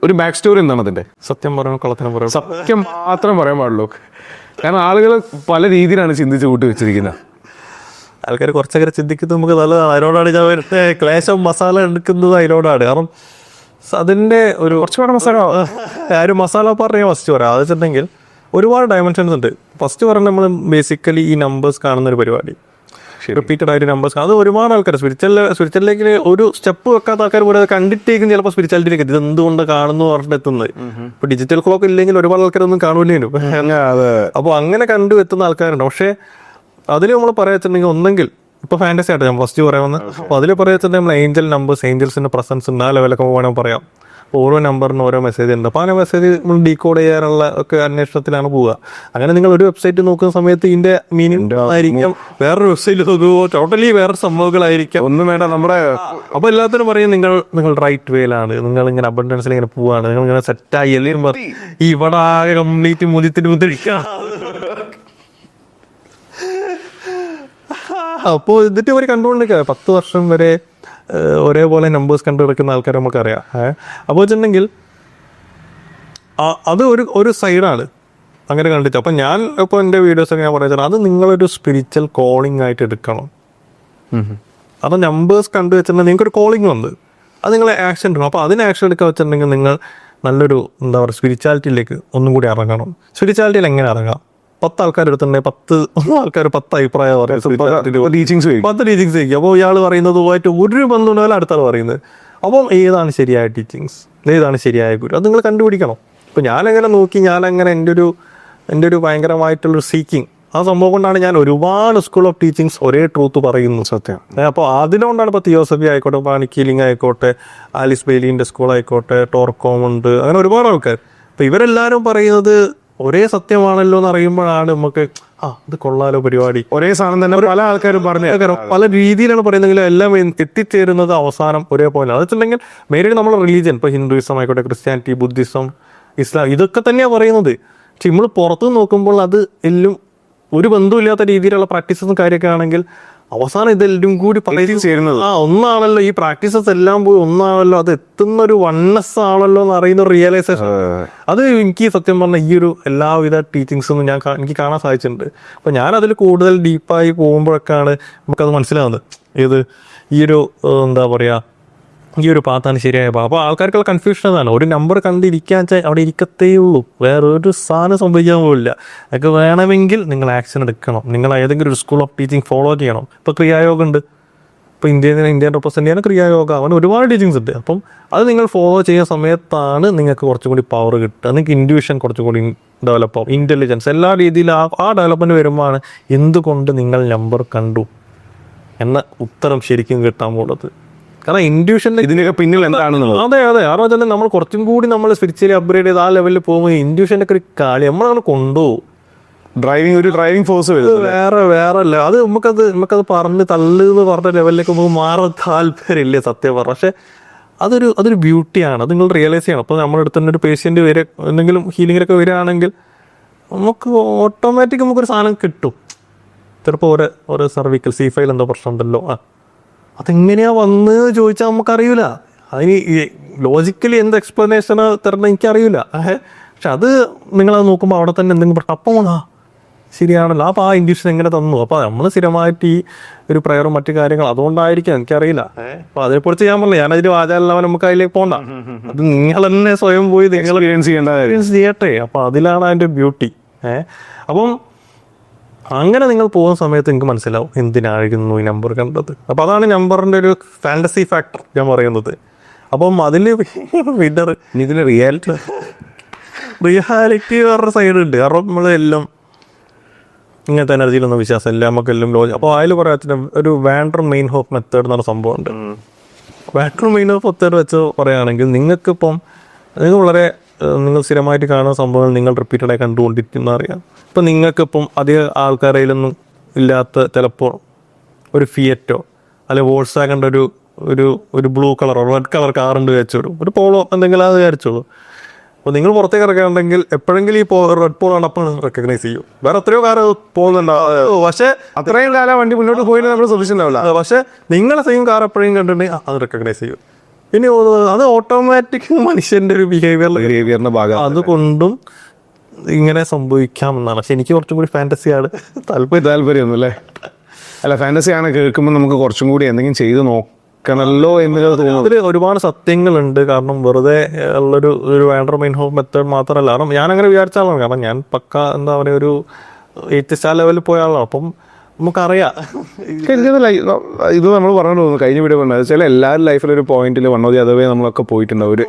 ഒരു ബാക്ക് സ്റ്റോറി? എന്താണ് അതിൻ്റെ? സത്യം പറയുമ്പോൾ കളത്തിനും പറയും, സത്യം മാത്രം പറയാൻ പാടുള്ളൂ. കാരണം ആളുകൾ പല രീതിയിലാണ് ചിന്തിച്ച് കൂട്ടി വെച്ചിരിക്കുന്നത്. ആൾക്കാർ കുറച്ചൊക്കെ ചിന്തിക്കുന്നത് നമുക്ക് നല്ലതാണ്. അതിനോടാണ് ഞാൻ വരുന്ന ക്ലേശം മസാല എടുക്കുന്നത് അതിനോടാണ്. കാരണം അതിൻ്റെ ഒരു കുറച്ചുകൂടെ മസാല പറഞ്ഞ ഫസ്റ്റ് പറയാം. അത് വെച്ചിട്ടുണ്ടെങ്കിൽ ഒരുപാട് ഡയമെൻഷൻസ് ഉണ്ട്. ഫസ്റ്റ് പറഞ്ഞാൽ നമ്മൾ ബേസിക്കലി ഈ നമ്പേഴ്സ് കാണുന്ന ഒരു പരിപാടി, റിപ്പീറ്റഡ് ആയിട്ട് നമ്പേഴ്സ്. അത് ഒരുപാട് ആൾക്കാർ സ്പിരിച്വലിലേക്ക് ഒരു സ്റ്റെപ്പ് വെക്കാത്ത ആൾക്കാർ പോലെ കണ്ടിട്ടേക്കും ചിലപ്പോൾ സ്പിരിച്വാലിറ്റിയിലേക്ക് ഇത് എന്തുകൊണ്ട് കാണുന്നു പറഞ്ഞിട്ട് എത്തുന്നത്. ഇപ്പൊ ഡിജിറ്റൽ ക്ലോക്ക് ഇല്ലെങ്കിൽ ഒരുപാട് ആൾക്കാരൊന്നും കാണൂല്ലേനും. അപ്പോൾ അങ്ങനെ കണ്ടു എത്തുന്ന ആൾക്കാരുണ്ട്. പക്ഷേ അതിൽ നമ്മൾ പറയാച്ചിട്ടുണ്ടെങ്കിൽ ഒന്നെങ്കിൽ ഇപ്പൊ ഫാന്റസി ആയിട്ട് ഞാൻ ഫസ്റ്റ് പറയാമെന്ന്. അപ്പോൾ അതിൽ പറയാച്ചിട്ടുണ്ടെങ്കിൽ നമ്മൾ ഏഞ്ചൽ നമ്പേഴ്സ്, ഏഞ്ചൽസിന്റെ പ്രസൻസ് ഉണ്ട്, ആ ലെവലൊക്കെ വേണമെങ്കിൽ പറയാം. ഓരോ നമ്പറിന് ഓരോ മെസ്സേജ് ഉണ്ട്. അപ്പോൾ ആ മെസ്സേജ് നമ്മൾ ഡീകോഡ് ചെയ്യാനുള്ള ഒക്കെ അന്വേഷണത്തിലാണ് പോവുക. അങ്ങനെ നിങ്ങൾ ഒരു വെബ്സൈറ്റ് നോക്കുന്ന സമയത്ത് ഇതിന്റെ മീനിങ് ആയിരിക്കും, വേറൊരു വെബ്സൈറ്റ് നോക്കുമ്പോൾ ടോട്ടലി വേറെ സംഭവങ്ങളായിരിക്കും. ഒന്നും വേണ്ട നമ്മുടെ. അപ്പോൾ എല്ലാത്തിനും പറയും നിങ്ങൾ റൈറ്റ് വേയിലാണ്, നിങ്ങൾ ഇങ്ങനെ അബണ്ടൻസിൽ ഇങ്ങനെ പോവാണ്, നിങ്ങൾ ഇങ്ങനെ സെറ്റായി എല്ലാം ഇവിടെ ആകെ കംപ്ലീറ്റ് മുതിത്തിന് മുതിരിക്കുക. അപ്പോൾ എന്നിട്ട് അവർ കണ്ടുകൊണ്ടിരിക്കുക 10 വർഷം വരെ ഒരേപോലെ നമ്പേഴ്സ് കണ്ടു കിടക്കുന്ന ആൾക്കാരെ നമുക്കറിയാം. അപ്പോൾ വെച്ചിട്ടുണ്ടെങ്കിൽ അത് ഒരു സൈഡാണ് അങ്ങനെ കണ്ടിട്ട്. അപ്പം ഞാൻ ഇപ്പോൾ എൻ്റെ വീഡിയോസൊക്കെ ഞാൻ പറയുന്നത് അത് നിങ്ങളൊരു സ്പിരിച്വൽ കോളിംഗ് ആയിട്ട് എടുക്കണം. അത് നമ്പേഴ്സ് കണ്ടു വെച്ചിട്ടുണ്ടെങ്കിൽ നിങ്ങൾക്കൊരു കോളിംഗ് വന്ന് അത് നിങ്ങളെ ആക്ഷൻ എടുക്കണം. അപ്പോൾ അതിന് ആക്ഷൻ എടുക്കാൻ വെച്ചിട്ടുണ്ടെങ്കിൽ നിങ്ങൾ നല്ലൊരു എന്താ പറയുക സ്പിരിച്വാലിറ്റിയിലേക്ക് ഒന്നും കൂടി ഇറങ്ങണം. സ്പിരിച്വാലിറ്റിയിൽ എങ്ങനെ ഇറങ്ങാം? 10 ആൾക്കാർ എടുത്തിട്ടുണ്ടെങ്കിൽ 10 ആൾക്കാർ 10 അഭിപ്രായം പറയും, 10 ടീച്ചിങ്സ് കഴിക്കും. അപ്പോൾ ഇയാൾ പറയുന്നതുമായിട്ട് ഒരു ബന്ധമുണ്ടായാലും അടുത്താൾ പറയുന്നത്. അപ്പം ഏതാണ് ശരിയായ ടീച്ചിങ്സ്, ഏതാണ് ശരിയായ ഗുരു, അത് നിങ്ങൾ കണ്ടുപിടിക്കണം. ഇപ്പം ഞാനങ്ങനെ നോക്കി, ഞാനങ്ങനെ എൻ്റെ ഒരു ഭയങ്കരമായിട്ടുള്ളൊരു സീക്കിങ് ആ സംഭവം കൊണ്ടാണ് ഞാൻ ഒരുപാട് സ്കൂൾ ഓഫ് ടീച്ചിങ്സ് ഒരേ ട്രൂത്ത് പറയുന്നു. സത്യം. അപ്പോൾ അതിനുകൊണ്ടാണ് ഇപ്പോൾ തിയോസഫി ആയിക്കോട്ടെ, പാനിക്കീലിംഗ് ആയിക്കോട്ടെ, ആലിസ് ബെയിലിൻ്റെ സ്കൂൾ ആയിക്കോട്ടെ, ടോർക്കോം ഉണ്ട്, അങ്ങനെ ഒരുപാട് ആൾക്കാർ. അപ്പോൾ ഇവരെല്ലാവരും പറയുന്നത് ഒരേ സത്യമാണല്ലോ എന്ന് അറിയുമ്പോഴാണ് നമുക്ക് ഇത് കൊള്ളാലോ പരിപാടി. ഒരേ സാധനം തന്നെ പല ആൾക്കാരും പറഞ്ഞു പല രീതിയിലാണ് പറയുന്നെങ്കിലും എല്ലാം എത്തിച്ചേരുന്നത് അവസാനം ഒരേപോലെ. അത് വെച്ചിട്ടുണ്ടെങ്കിൽ മെയിനായിട്ട് നമ്മൾ റിലീജിയൻ, ഇപ്പോൾ ഹിന്ദുയിസം ആയിക്കോട്ടെ, ക്രിസ്ത്യാനിറ്റി, ബുദ്ധിസം, ഇസ്ലാം, ഇതൊക്കെ തന്നെയാണ് പറയുന്നത്. പക്ഷെ നമ്മൾ പുറത്ത് നോക്കുമ്പോൾ അത് എല്ലാം ഒരു ബന്ധമില്ലാത്ത രീതിയിലുള്ള പ്രാക്ടീസസും കാര്യമൊക്കെ ആണെങ്കിൽ അവസാനം ഇതെല്ലാം കൂടി ചേരുന്നത് ഒന്നാണല്ലോ. ഈ പ്രാക്ടീസസ് എല്ലാം പോയി ഒന്നാണല്ലോ, അത് എത്തുന്ന ഒരു വണ്ണസ് ആണല്ലോ എന്ന് അറിയുന്ന ഒരു റിയലൈസേഷൻ. അത് എനിക്ക് സത്യം പറഞ്ഞാൽ ഈ ഒരു എല്ലാവിധ ടീച്ചിങ്സൊന്നും എനിക്ക് കാണാൻ സാധിച്ചിട്ടുണ്ട്. അപ്പോൾ ഞാനതിൽ കൂടുതൽ ഡീപ്പായി പോകുമ്പോഴൊക്കെയാണ് നമുക്കത് മനസ്സിലാവുന്നത്. ഈ ഒരു എന്താ പറയുക ഈ ഒരു പാത്താണ് ശരിയായ പാ. അപ്പോൾ ആൾക്കാർക്കുള്ള കൺഫ്യൂഷൻ അതാണ്. ഒരു നമ്പർ കണ്ടിരിക്കാൻ വെച്ചാൽ അവിടെ ഇരിക്കത്തേ ഉള്ളൂ, വേറൊരു സാധനം സംഭവിക്കാൻ പോകില്ല. അതൊക്കെ വേണമെങ്കിൽ നിങ്ങൾ ആക്ഷൻ എടുക്കണം, നിങ്ങൾ ഏതെങ്കിലും ഒരു സ്കൂൾ ഓഫ് ടീച്ചിങ് ഫോളോ ചെയ്യണം. ഇപ്പോൾ ക്രിയായോഗ ഉണ്ട്, ഇപ്പോൾ ഇന്ത്യൻ റെപ്രസെൻറ്റ് ചെയ്യാൻ ക്രിയായോഗ, അവന് ഒരുപാട് ടീച്ചിങ്സ് ഉണ്ട്. അപ്പം അത് നിങ്ങൾ ഫോളോ ചെയ്യുന്ന സമയത്താണ് നിങ്ങൾക്ക് കുറച്ചും കൂടി പവർ കിട്ടുക, നിങ്ങൾക്ക് ഇൻഡ്യൂഷൻ കുറച്ചും കൂടി ഡെവലപ്പ് ആവും, ഇൻ്റലിജൻസ് എല്ലാ രീതിയിലും ആ ഡെവലപ്മെൻറ്റ് വരുമ്പോഴാണ് എന്തുകൊണ്ട് നിങ്ങൾ നമ്പർ കണ്ടു എന്ന ഉത്തരം ശരിക്കും കിട്ടാൻ പോകുന്നത്. കാരണം ഇൻഡ്യൂഷൻ്റെ ഇതിനൊക്കെ പിന്നിൽ എന്താണെന്നുള്ളത്. അതെ കാരണം വെച്ചാൽ നമ്മൾ കുറച്ചും കൂടി നമ്മൾ സ്പിരിച്വലി അപ്ഗ്രേഡ് ചെയ്ത് ആ ലെവലിൽ പോകുമ്പോൾ ഇൻഡ്യൂഷൻ്റെ ഒക്കെ ഒരു കളി നമ്മളങ്ങനെ കൊണ്ടുപോകും. ഡ്രൈവിംഗ് ഫോഴ്സ് വരും. വേറെ അല്ല അത് നമുക്കത് പറഞ്ഞ് തള്ളുന്ന് പറഞ്ഞ ലെവലിലേക്ക് നമുക്ക് മാറാൻ താല്പര്യമില്ല സത്യം പറഞ്ഞ. പക്ഷെ അതൊരു ബ്യൂട്ടിയാണ്, അത് നിങ്ങൾ റിയലൈസ് ചെയ്യണം. അപ്പോൾ നമ്മുടെ അടുത്ത് തന്നെ ഒരു പേഷ്യൻ്റ് വരെ എന്തെങ്കിലും ഹീലിങ്ങിലൊക്കെ വരികയാണെങ്കിൽ നമുക്ക് ഓട്ടോമാറ്റിക് നമുക്കൊരു സാധനം കിട്ടും. ചിലപ്പോൾ ഒരു സർവിക്കൽ C5 എന്തോ പ്രശ്നം ഉണ്ടല്ലോ, അതെങ്ങനെയാ വന്ന് ചോദിച്ചാൽ നമുക്കറിയില്ല. അതിന് ലോജിക്കലി എന്ത് എക്സ്പ്ലനേഷൻ തരണം എനിക്കറിയില്ല. പക്ഷെ അത് നിങ്ങളത് നോക്കുമ്പോൾ അവിടെ തന്നെ എന്തെങ്കിലും പ്രശ്നം അപ്പം ശരിയാണല്ലോ, അപ്പോൾ ആ ഇൻഡ്യൂഷൻ എങ്ങനെ തന്നു. അപ്പോൾ നമ്മൾ സ്ഥിരമായിട്ട് ഈ ഒരു പ്രയറും മറ്റു കാര്യങ്ങൾ അതുകൊണ്ടായിരിക്കാം, എനിക്കറിയില്ല. അപ്പോൾ അതേക്കുറിച്ച് ഞാൻ പറഞ്ഞില്ല, ഞാനതിൽ വാചാലവൻ നമുക്ക് അതിലേക്ക് പോകണ്ട, അത് നിങ്ങൾ തന്നെ സ്വയം പോയി നിങ്ങൾ എക്സ്പീരിയൻസ് ചെയ്യട്ടെ. അപ്പോൾ അതിലാണ് അതിൻ്റെ ബ്യൂട്ടി. അപ്പം അങ്ങനെ നിങ്ങൾ പോകുന്ന സമയത്ത് നിങ്ങൾക്ക് മനസ്സിലാവും എന്തിനായിരുന്നു ഈ നമ്പർ കണ്ടത്. അപ്പോൾ അതാണ് നമ്പറിൻ്റെ ഒരു ഫാൻറ്റസി ഫാക്ടർ ഞാൻ പറയുന്നത്. അപ്പം അതിൽ വിന്നർ ഇതിൽ റിയാലിറ്റി പറഞ്ഞ സൈഡ് ഉണ്ട്. കാരണം നമ്മളെല്ലാം ഇങ്ങനത്തെ എനർജിയിലൊന്നും വിശ്വാസമില്ല, നമുക്കെല്ലാം അപ്പോൾ അതിൽ പറയാത്ത ഒരു വാൻഡർ മെയിൻഹോഫ് മെത്തേഡ് എന്ന് പറഞ്ഞ സംഭവമുണ്ട്. വാൻഡർ മെയിൻഹോഫ് മെത്തേഡ് വെച്ച് പറയുകയാണെങ്കിൽ നിങ്ങൾക്കിപ്പം നിങ്ങൾ സ്ഥിരമായിട്ട് കാണുന്ന സംഭവങ്ങൾ നിങ്ങൾ റിപ്പീറ്റഡായി കണ്ടുകൊണ്ടിരിക്കുന്ന അറിയാം. ഇപ്പം നിങ്ങൾക്കിപ്പം അധികം ആൾക്കാരയിലൊന്നും ഇല്ലാത്ത ചിലപ്പോൾ ഒരു ഫിയറ്റോ അല്ലെങ്കിൽ വോൾസ്വാഗൻ്റെ ഒരു ബ്ലൂ കളറോ റെഡ് കളർ കാറുണ്ട് വിചാരിച്ചോളൂ, ഒരു പോളോ എന്തെങ്കിലും അത് വിചാരിച്ചോളൂ. അപ്പോൾ നിങ്ങൾ പുറത്തേക്ക് ഇറക്കുകയാണെങ്കിൽ എപ്പോഴെങ്കിലും ഈ റെഡ് പോൾ ആണ് അപ്പോൾ റെക്കഗ്നൈസ് ചെയ്യും. വേറെ എത്രയോ കാറ് പോകുന്നുണ്ടാവും, പക്ഷേ അത്രയും കാലം വണ്ടി മുന്നോട്ട് പോയിട്ട് നമ്മൾ ശ്രദ്ധിച്ചിട്ടുണ്ടാവില്ല. പക്ഷേ നിങ്ങളെ സെയിം കാർ എപ്പോഴും കണ്ടിട്ടുണ്ടെങ്കിൽ അത് റെക്കഗ്നൈസ് ചെയ്യും. ഇനി അത് ഓട്ടോമാറ്റിക് മനുഷ്യൻ്റെ ഒരു ബിഹേവിയറിൻ്റെ ഭാഗം, അതുകൊണ്ടും ഇങ്ങനെ സംഭവിക്കാമെന്നാണ്. പക്ഷെ എനിക്ക് കുറച്ചും കൂടി ഫാൻറ്റസിയാണ് താല്പര്യമൊന്നും അല്ലേ? അല്ല, ഫാൻറ്റസി ആണ് കേൾക്കുമ്പോൾ നമുക്ക് കുറച്ചും കൂടി എന്തെങ്കിലും ചെയ്ത് നോക്കണമല്ലോ എന്ന് തോന്നുന്നു. അതിൽ ഒരുപാട് സത്യങ്ങളുണ്ട്. കാരണം വെറുതെ ഒരു വാൻഡർ മെയിൻഹോഫ് മെത്തേഡ് മാത്രമല്ല. കാരണം ഞാൻ അങ്ങനെ വിചാരിച്ച ആളാണ്. കാരണം ഞാൻ പക്ക എന്താ പറയുക ഒരു 8 സ്റ്റാർ ലെവലിൽ പോയ ആളാണ്. അപ്പം നമുക്കറിയാം ഇത് നമ്മൾ പറഞ്ഞു തോന്നുന്നു കഴിഞ്ഞ വീഡിയോ പറഞ്ഞത് ചില എല്ലാവരും ലൈഫിൽ ഒരു പോയിന്റിൽ വണ്ണോ അതവേ നമ്മളൊക്കെ പോയിട്ടുണ്ടാവും. ഒരു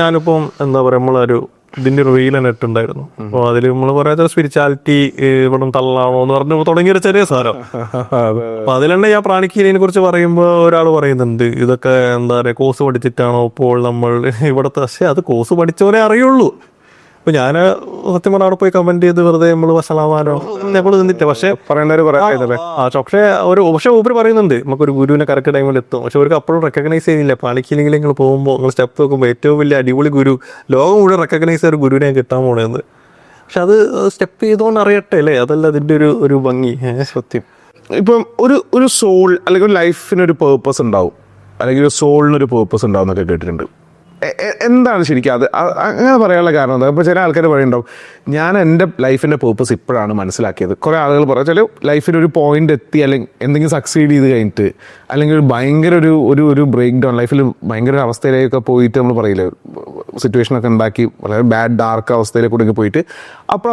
ഞാനിപ്പം എന്താ പറയുക നമ്മളൊരു ഇതിൻ്റെ ഒരു റീൽ തന്നെ ഇട്ടുണ്ടായിരുന്നു. അപ്പോൾ അതിൽ നമ്മൾ പറയാത്ത സ്പിരിച്വാലിറ്റി ഇവിടെ തള്ളാണോ എന്ന് പറഞ്ഞ് തുടങ്ങിയൊരു ചെറിയ സാധനം. അപ്പൊ അതിലെന്നെ ഞാൻ പ്രാണിക്കീലിനെ കുറിച്ച് പറയുമ്പോൾ ഒരാൾ പറയുന്നുണ്ട് ഇതൊക്കെ എന്താ പറയുക കോഴ്സ് പഠിച്ചിട്ടാണോ ഇപ്പോൾ നമ്മൾ ഇവിടുത്തെ. പക്ഷേ അത് കോഴ്സ് പഠിച്ചവരെ അറിയുള്ളൂ. ഇപ്പൊ ഞാൻ സത്യം പറഞ്ഞാൽ അവിടെ പോയി കമന്റ് ചെയ്ത് വെറുതെ നമ്മൾ വഷളാവാനോ ഞങ്ങൾ നിന്നിട്ട്. പക്ഷെ പക്ഷെ ഊപ്പര് പറയുന്നുണ്ട് നമുക്കൊരു ഗുരുവിനെ കറക്റ്റ് ടൈമിൽ എത്തും. പക്ഷെ അവർക്ക് അപ്പോഴും റെക്കഗ്നൈസ് ചെയ്യുന്നില്ല. പാലിക്കില്ലെങ്കിൽ നിങ്ങൾ പോകുമ്പോൾ നിങ്ങൾ സ്റ്റെപ്പ് നോക്കുമ്പോൾ ഏറ്റവും വലിയ അടിപൊളി ഗുരു ലോകം മുഴുവൻ റെക്കഗ്നൈസ് ചെയ്ത ഒരു ഗുരുവിനെ കിട്ടാൻ പോണെന്ന്. പക്ഷെ അത് സ്റ്റെപ്പ് ചെയ്തുകൊണ്ട് അറിയട്ടെ അല്ലേ, അതല്ല അതിൻ്റെ ഒരു ഭംഗി. സത്യം. ഇപ്പം ഒരു സോൾ അല്ലെങ്കിൽ ഒരു ലൈഫിനൊരു പേർപ്പസ് ഉണ്ടാവും, അല്ലെങ്കിൽ ഒരു സോളിനൊരു പേർപ്പസ് ഉണ്ടാവും എന്നൊക്കെ കേട്ടിട്ടുണ്ട്. എന്താണ് ശരിക്കും അത് അങ്ങനെ പറയാനുള്ള കാരണം എന്താ? ഇപ്പോൾ ചില ആൾക്കാർ പറയുന്നുണ്ടാവും ഞാൻ എൻ്റെ ലൈഫിൻ്റെ പേർപ്പസ് ഇപ്പോഴാണ് മനസ്സിലാക്കിയത്. കുറേ ആളുകൾ പറയാം ചില ലൈഫിൽ ഒരു പോയിന്റ് എത്തി അല്ലെങ്കിൽ എന്തെങ്കിലും സക്സീഡ് ചെയ്ത് കഴിഞ്ഞിട്ട് അല്ലെങ്കിൽ ഒരു ഭയങ്കര ഒരു ബ്രേക്ക് ഡൗൺ ലൈഫിൽ ഭയങ്കര അവസ്ഥയിലേക്കൊക്കെ പോയിട്ട് നമ്മൾ പറയില്ലേ സിറ്റുവേഷനൊക്കെ ഉണ്ടാക്കി വളരെ ബാഡ് ഡാർക്ക് അവസ്ഥയിലേക്ക് കൂടെ പോയിട്ട് അപ്പോൾ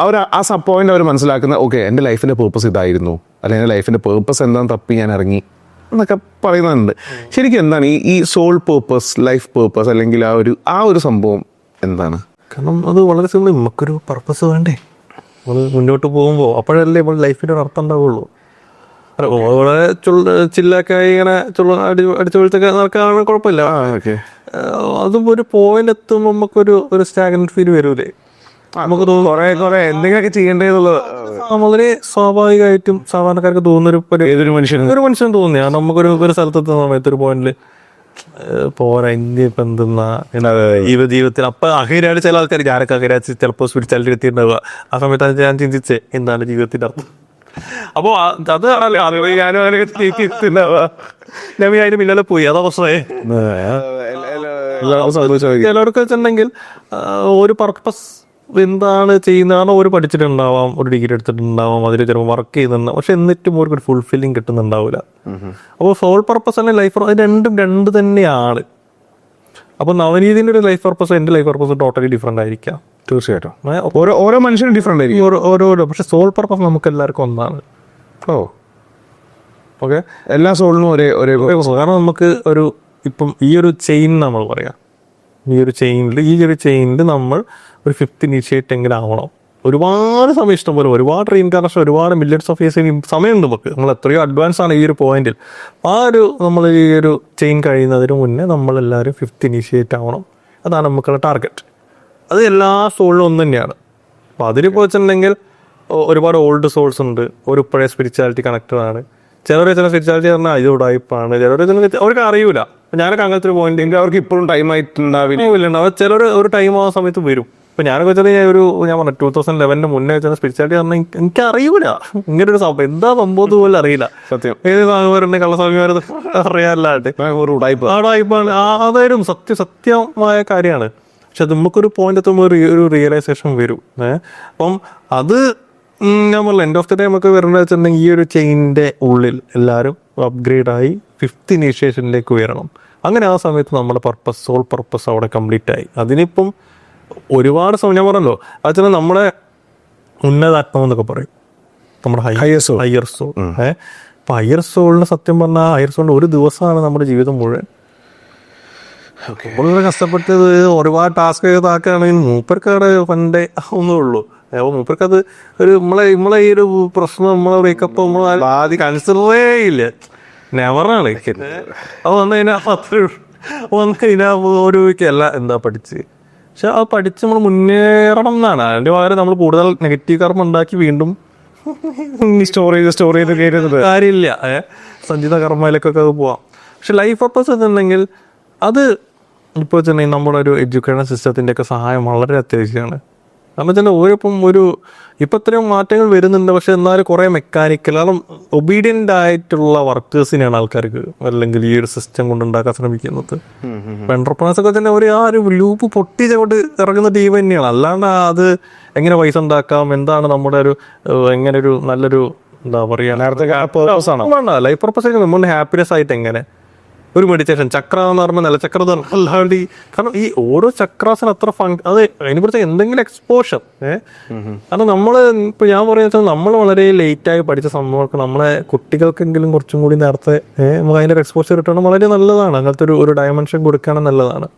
അവർ ആ പോയിന്റ് അവർ മനസ്സിലാക്കുന്ന ഓക്കെ എൻ്റെ ലൈഫിൻ്റെ പേർപ്പസ് ഇതായിരുന്നു, അല്ലെങ്കിൽ എൻ്റെ ലൈഫിൻ്റെ പേർപ്പസ് എന്താണെന്ന് തപ്പി ഞാൻ ഇറങ്ങി എന്നൊക്കെ പറയുന്നുണ്ട്. ശരിക്കും എന്താണ് ഈ സോൾ പേർപ്പസ്, ലൈഫ് പേർപ്പസ്, അല്ലെങ്കിൽ ആ ഒരു സംഭവം എന്താണ്? കാരണം അത് വളരെ സിമ്പിൾ. നമുക്കൊരു പർപ്പസ് വേണ്ടേ നമ്മൾ മുന്നോട്ട് പോകുമ്പോൾ? അപ്പോഴല്ലേ നമ്മൾ ലൈഫിൻ്റെ ഒരു അർത്ഥം ഉണ്ടാവുള്ളൂ. വളരെ ചില്ലൊക്കെ ഇങ്ങനെ അടിച്ചൊഴിച്ചൊക്കെ നടക്കാണെങ്കിൽ കുഴപ്പമില്ല. അതും ഒരു പോയിന്റ് എത്തുമ്പോൾ നമുക്കൊരു സ്റ്റാഗ്നന്റ് ഫീൽ വരൂലേ? നമുക്ക് തോന്നുന്നു കുറെ എന്തെങ്കിലുമൊക്കെ ചെയ്യേണ്ടതെന്നുള്ളത് വളരെ സ്വാഭാവികമായിട്ടും സാധാരണക്കാർക്ക് തോന്നുന്നൊരു ഒരു മനുഷ്യന് തോന്നിയാ നമുക്കൊരു സ്ഥലത്തെത്തുന്ന സമയത്ത് ഒരു പോയിന്റില് പോരാ ഇനിയിപ്പോൾ എന്തെന്നാ ജീവിതത്തിൽ അപ്പൊ അഹേരായിട്ട് ചില ആൾക്കാർ ഞാനൊക്കെ അഹേരാച്ച് ചിലപ്പോൾ സ്പിരിച്വാലിറ്റി എത്തിയിട്ടുണ്ടാവുക. ആ സമയത്ത് ഞാൻ ചിന്തിച്ചേ എന്താണ് ജീവിതത്തിന്റെ അർത്ഥം. അപ്പൊ അത് ഞാനും അങ്ങനെ അതിന് പിന്നാലെ പോയി. അതാ പ്രശ്നമേ. ചിലവർക്ക് വെച്ചിട്ടുണ്ടെങ്കിൽ ഒരു പർപ്പസ് എന്താണ് ചെയ്യുന്നത്, കാരണം ഒരു പഠിച്ചിട്ടുണ്ടാവാം, ഒരു ഡിഗ്രി എടുത്തിട്ടുണ്ടാവാം, അതിൽ ചിലപ്പോൾ വർക്ക് ചെയ്യുന്നുണ്ടാവും, പക്ഷെ എന്നിട്ടും അവർക്ക് ഒരു ഫുൾഫില്ലിങ് കിട്ടുന്നുണ്ടാവില്ല. അപ്പോൾ സോൾ പർപ്പസ് തന്നെ ലൈഫ് അത് രണ്ടും രണ്ട് തന്നെയാണ്. അപ്പോൾ നവനീതിൻ്റെ ഒരു ലൈഫ് പർപ്പസ് എൻ്റെ ലൈഫ് പർപ്പസ് ടോട്ടലി ഡിഫറെൻ്റ് ആയിരിക്കാം. തീർച്ചയായിട്ടും ഓരോ മനുഷ്യനും ഡിഫറെൻ്റ് ആയിരിക്കും. ഓരോരോ പക്ഷെ സോൾ പർപ്പസ് നമുക്ക് എല്ലാവർക്കും ഒന്നാണ്. ഓക്കെ, എല്ലാ സോളിനും ഒരേ കാരണം നമുക്ക് ഒരു ഇപ്പം ഈ ഒരു ചെയിൻ നമ്മൾ പറയാം, ഈ ഒരു ചെയിനിൽ നമ്മൾ ഒരു 5th ഇനീഷ്യേറ്റ് എങ്കിലും ആവണം. ഒരുപാട് സമയം ഇഷ്ടംപോലെ, ഒരുപാട് റീഇൻകാർണേഷൻ, ഒരുപാട് മില്യൺസ് ഓഫ് ഇയേഴ്സ് സമയമുണ്ട് നമുക്ക്. നമ്മൾ എത്രയോ അഡ്വാൻസ് ആണ് ഈ ഒരു പോയിന്റിൽ. നമ്മൾ ഈ ഒരു ചെയിൻ കഴിയുന്നതിന് മുന്നേ നമ്മളെല്ലാവരും 5th ഇനീഷ്യേറ്റ് ആവണം. അതാണ് നമുക്കുള്ള ടാർഗറ്റ്. അത് എല്ലാ സോളിലും ഒന്ന് തന്നെയാണ്. അപ്പോൾ അതിലിപ്പോൾ വെച്ചിട്ടുണ്ടെങ്കിൽ ഒരുപാട് ഓൾഡ് സോൾസ് ഉണ്ട്, ഒരു പഴയ സ്പിരിച്വാലിറ്റി കണക്റ്റഡ് ആണ്. ചില സ്പിരിച്വാലിറ്റി പറഞ്ഞാൽ ഇത് ഉടായ്പാണ്, അവർക്ക് അറിയൂല. ഞാനൊക്കെ അങ്ങനത്തെ ഒരു പോയിന്റ് അവർക്ക് ഇപ്പോഴും ടൈം ആയിട്ടുണ്ടാവില്ല. ചിലർ ഒരു ടൈം ആ സമയത്ത് വരും. ഇപ്പം ഞാനൊക്കെ വെച്ചാൽ ഞാൻ പറഞ്ഞു 2011 മുന്നേ വെച്ചാൽ സ്പിരിച്വാലിറ്റി പറഞ്ഞാൽ എനിക്ക് അറിയൂല ഇങ്ങനെ ഒരു സംഭവം എന്താ സംഭവം പോലും അറിയില്ല. സത്യം ഏത് സ്വാമിമാരുണ്ട്, കള്ളസ്വാമിമാർ അറിയാല്ലാണ്ട് ഉടായ്പാണ്. അതായാലും സത്യമായ കാര്യമാണ്. പക്ഷെ അത് നമുക്കൊരു പോയിന്റ് എത്തുമ്പോൾ ഒരു റിയലൈസേഷൻ വരും. അപ്പം അത് ഞാൻ പറഞ്ഞില്ല, എൻഡ് ഓഫ് ദി ഡേ നമുക്ക് വരേണ്ടത് വെച്ചിട്ടുണ്ടെങ്കിൽ ഈ ഒരു ചെയിനിൻ്റെ ഉള്ളിൽ എല്ലാവരും അപ്ഗ്രേഡായി 5th ഇനീഷ്യേഷനിലേക്ക് ഉയരണം. അങ്ങനെ ആ സമയത്ത് നമ്മുടെ സോൾ പർപ്പസ് അവിടെ കംപ്ലീറ്റ് ആയി. അതിനിപ്പം ഒരുപാട് സമയം ഞാൻ പറഞ്ഞല്ലോ, അത് നമ്മുടെ ഉന്നതാത്മാവ് എന്നൊക്കെ പറയും, നമ്മുടെ ഹയർ സോൾ. അപ്പം ഹയർ സോളിന് സത്യം പറഞ്ഞാൽ ഹയർ സോളിന് ഒരു ദിവസമാണ് നമ്മുടെ ജീവിതം മുഴുവൻ. വളരെ കഷ്ടപ്പെട്ടത് ഒരുപാട് ടാസ്ക് ചെയ്താക്കുകയാണെങ്കിൽ മൂപ്പർക്കവിടെ പണ്ടേ ഒന്നേ ഉള്ളൂ. അപ്പോൾ മൂപ്പർക്കത് നമ്മളെ ഈ ഒരു പ്രശ്നം, നമ്മളെ ബ്രേക്കപ്പ് നമ്മൾ ആദ്യം കൺസിഡറേ ഇല്ല, നെവറാണ്. അത് വന്നു കഴിഞ്ഞാൽ ഒരു അല്ല എന്താ പഠിച്ച്, പക്ഷെ അത് പഠിച്ച് നമ്മൾ മുന്നേറണം എന്നാണ്. അതിൻ്റെ പകരം നമ്മൾ കൂടുതൽ നെഗറ്റീവ് കർമ്മം ഉണ്ടാക്കി വീണ്ടും സ്റ്റോർ ചെയ്ത് കാര്യമില്ല. സഞ്ചിത കർമ്മയിലേക്കൊക്കെ അത് പോവാം. പക്ഷെ ലൈഫ് പർപ്പസ് എന്നുണ്ടെങ്കിൽ അത് ഇപ്പോൾ വെച്ചിട്ടുണ്ടെങ്കിൽ നമ്മുടെ ഒരു എഡ്യൂക്കേഷൻ സിസ്റ്റത്തിൻ്റെ ഒക്കെ സഹായം വളരെ അത്യാവശ്യമാണ്. കാരണം വെച്ചാൽ ഇപ്പം ഇത്രയും മാറ്റങ്ങൾ വരുന്നുണ്ട്, പക്ഷെ എന്നാലും കുറേ മെക്കാനിക്കൽ, കാരണം ഒബീഡിയൻ്റ് ആയിട്ടുള്ള വർക്കേഴ്സിനെയാണ് ആൾക്കാർക്ക് അല്ലെങ്കിൽ ഈ ഒരു സിസ്റ്റം കൊണ്ടുണ്ടാക്കാൻ ശ്രമിക്കുന്നത്. ഇപ്പം എൻ്റർപ്രൈസൊക്കെ തന്നെ ആ ഒരു ലൂപ്പ് പൊട്ടിച്ചങ്ങോട്ട് ഇറങ്ങുന്ന ടീം തന്നെയാണ്. അല്ലാണ്ട് അത് എങ്ങനെ പൈസ ഉണ്ടാക്കാം, എന്താണ് നമ്മുടെ എങ്ങനെ ഒരു നല്ലൊരു എന്താ പറയുക ലൈഫ് പർപ്പസ്, നമ്മുടെ ഹാപ്പിനെസ് ആയിട്ട് എങ്ങനെ ഒരു മെഡിറ്റേഷൻ ചക്ര എന്ന് പറയുമ്പോൾ നിലചക്ര അല്ലാണ്ട് കാരണം ഈ ഓരോ ചക്രാസിന് അത്ര അത് അതിനെക്കുറിച്ച് എന്തെങ്കിലും എക്സ്പോഷർ. കാരണം നമ്മൾ ഇപ്പോൾ ഞാൻ പറയുന്നത് നമ്മൾ വളരെ ലേറ്റായി പഠിച്ച സംഭവങ്ങൾക്ക് നമ്മളെ കുട്ടികൾക്കെങ്കിലും കുറച്ചും കൂടി നേരത്തെ നമുക്ക് അതിൻ്റെ എക്സ്പോഷർ കിട്ടണം, വളരെ നല്ലതാണ്. അങ്ങനത്തെ ഒരു ഡയമെൻഷൻ കൊടുക്കുകയാണെങ്കിൽ നല്ലതാണ്.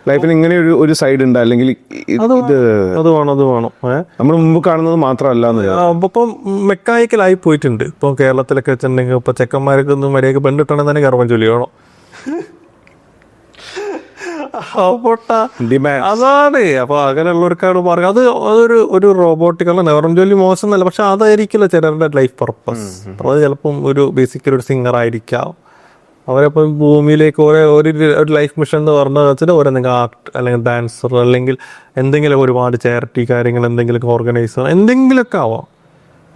ലൈഫിൽ ഇങ്ങനെ ഒരു സൈഡ് ഉണ്ട്, അല്ലെങ്കിൽ അത് വേണം. നമ്മൾ മുമ്പ് കാണുന്നത് മാത്രമല്ല. അപ്പം മെക്കാനിക്കലായി പോയിട്ടുണ്ട്. ഇപ്പോൾ കേരളത്തിലൊക്കെ വെച്ചിട്ടുണ്ടെങ്കിൽ ഇപ്പോൾ ചെക്കന്മാർക്ക് ഒന്നും മര്യാദയ്ക്ക് പെണ്ണിട്ടാണെങ്കിൽ തന്നെ ഗർഭം ചൊല്ലി വേണം. അതാണ്. അപ്പൊ അങ്ങനെയുള്ളവർക്കാണ് പറയുക അതൊരു റോബോട്ടിക് നെവറും ജോലി മോശം എന്നല്ല, പക്ഷെ അതായിരിക്കില്ല ചിലരുടെ ലൈഫ് പർപ്പസ്. അത് ചിലപ്പം ഒരു ബേസിക്കലി ഒരു സിംഗർ ആയിരിക്കാം, അവരിപ്പം ഭൂമിയിലേക്ക് ഒരു ലൈഫ് മിഷൻ എന്ന് പറഞ്ഞാൽ വെച്ചാൽ ഓരോന്തെങ്കിലും ആർട്ട് അല്ലെങ്കിൽ ഡാൻസർ അല്ലെങ്കിൽ എന്തെങ്കിലും ഒരുപാട് ചാരിറ്റി കാര്യങ്ങൾ എന്തെങ്കിലുമൊക്കെ ഓർഗനൈസർ എന്തെങ്കിലുമൊക്കെ ആവാം.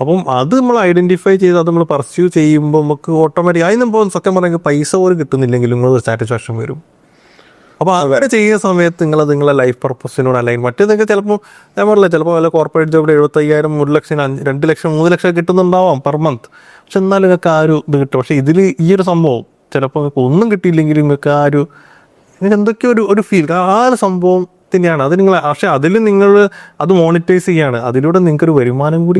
അപ്പം അത് നമ്മൾ ഐഡന്റിഫൈ ചെയ്ത് അത് നമ്മൾ പർസ്യൂ ചെയ്യുമ്പോൾ നമുക്ക് ഓട്ടോമാറ്റിക് അതിനിപ്പോൾ സത്യം പറഞ്ഞെങ്കിൽ പൈസ പോലും കിട്ടുന്നില്ലെങ്കിലും നിങ്ങൾ സാറ്റിസ്ഫാക്ഷൻ വരും. അപ്പോൾ അങ്ങനെ ചെയ്യുന്ന സമയത്ത് നിങ്ങളെ ലൈഫ് പർപ്പസിനോട് അലൈൻ. മറ്റേതൊക്കെ ചിലപ്പോൾ ഞാൻ പറഞ്ഞില്ല, ചിലപ്പോൾ വല്ല കോർപ്പറേറ്റ് ജോബിൽ 75,000 1 ലക്ഷം 2 ലക്ഷം 3 ലക്ഷം കിട്ടുന്നുണ്ടാവാം പെർ മന്ത്. പക്ഷെ എന്നാലും നിങ്ങൾക്ക് ആ ഒരു ഇത് കിട്ടും. പക്ഷെ ഇതിൽ ഈ ഒരു സംഭവം ചിലപ്പോൾ നിങ്ങൾക്ക് ഒന്നും കിട്ടിയില്ലെങ്കിലും നിങ്ങൾക്ക് എന്തൊക്കെയോ ഒരു ഫീൽ ആ ഒരു സംഭവം തന്നെയാണ്. അത് നിങ്ങൾ പക്ഷെ അതിൽ നിങ്ങൾ അത് മോണിറ്റൈസ് ചെയ്യാണ്, അതിലൂടെ നിങ്ങൾക്കൊരു വരുമാനം കൂടി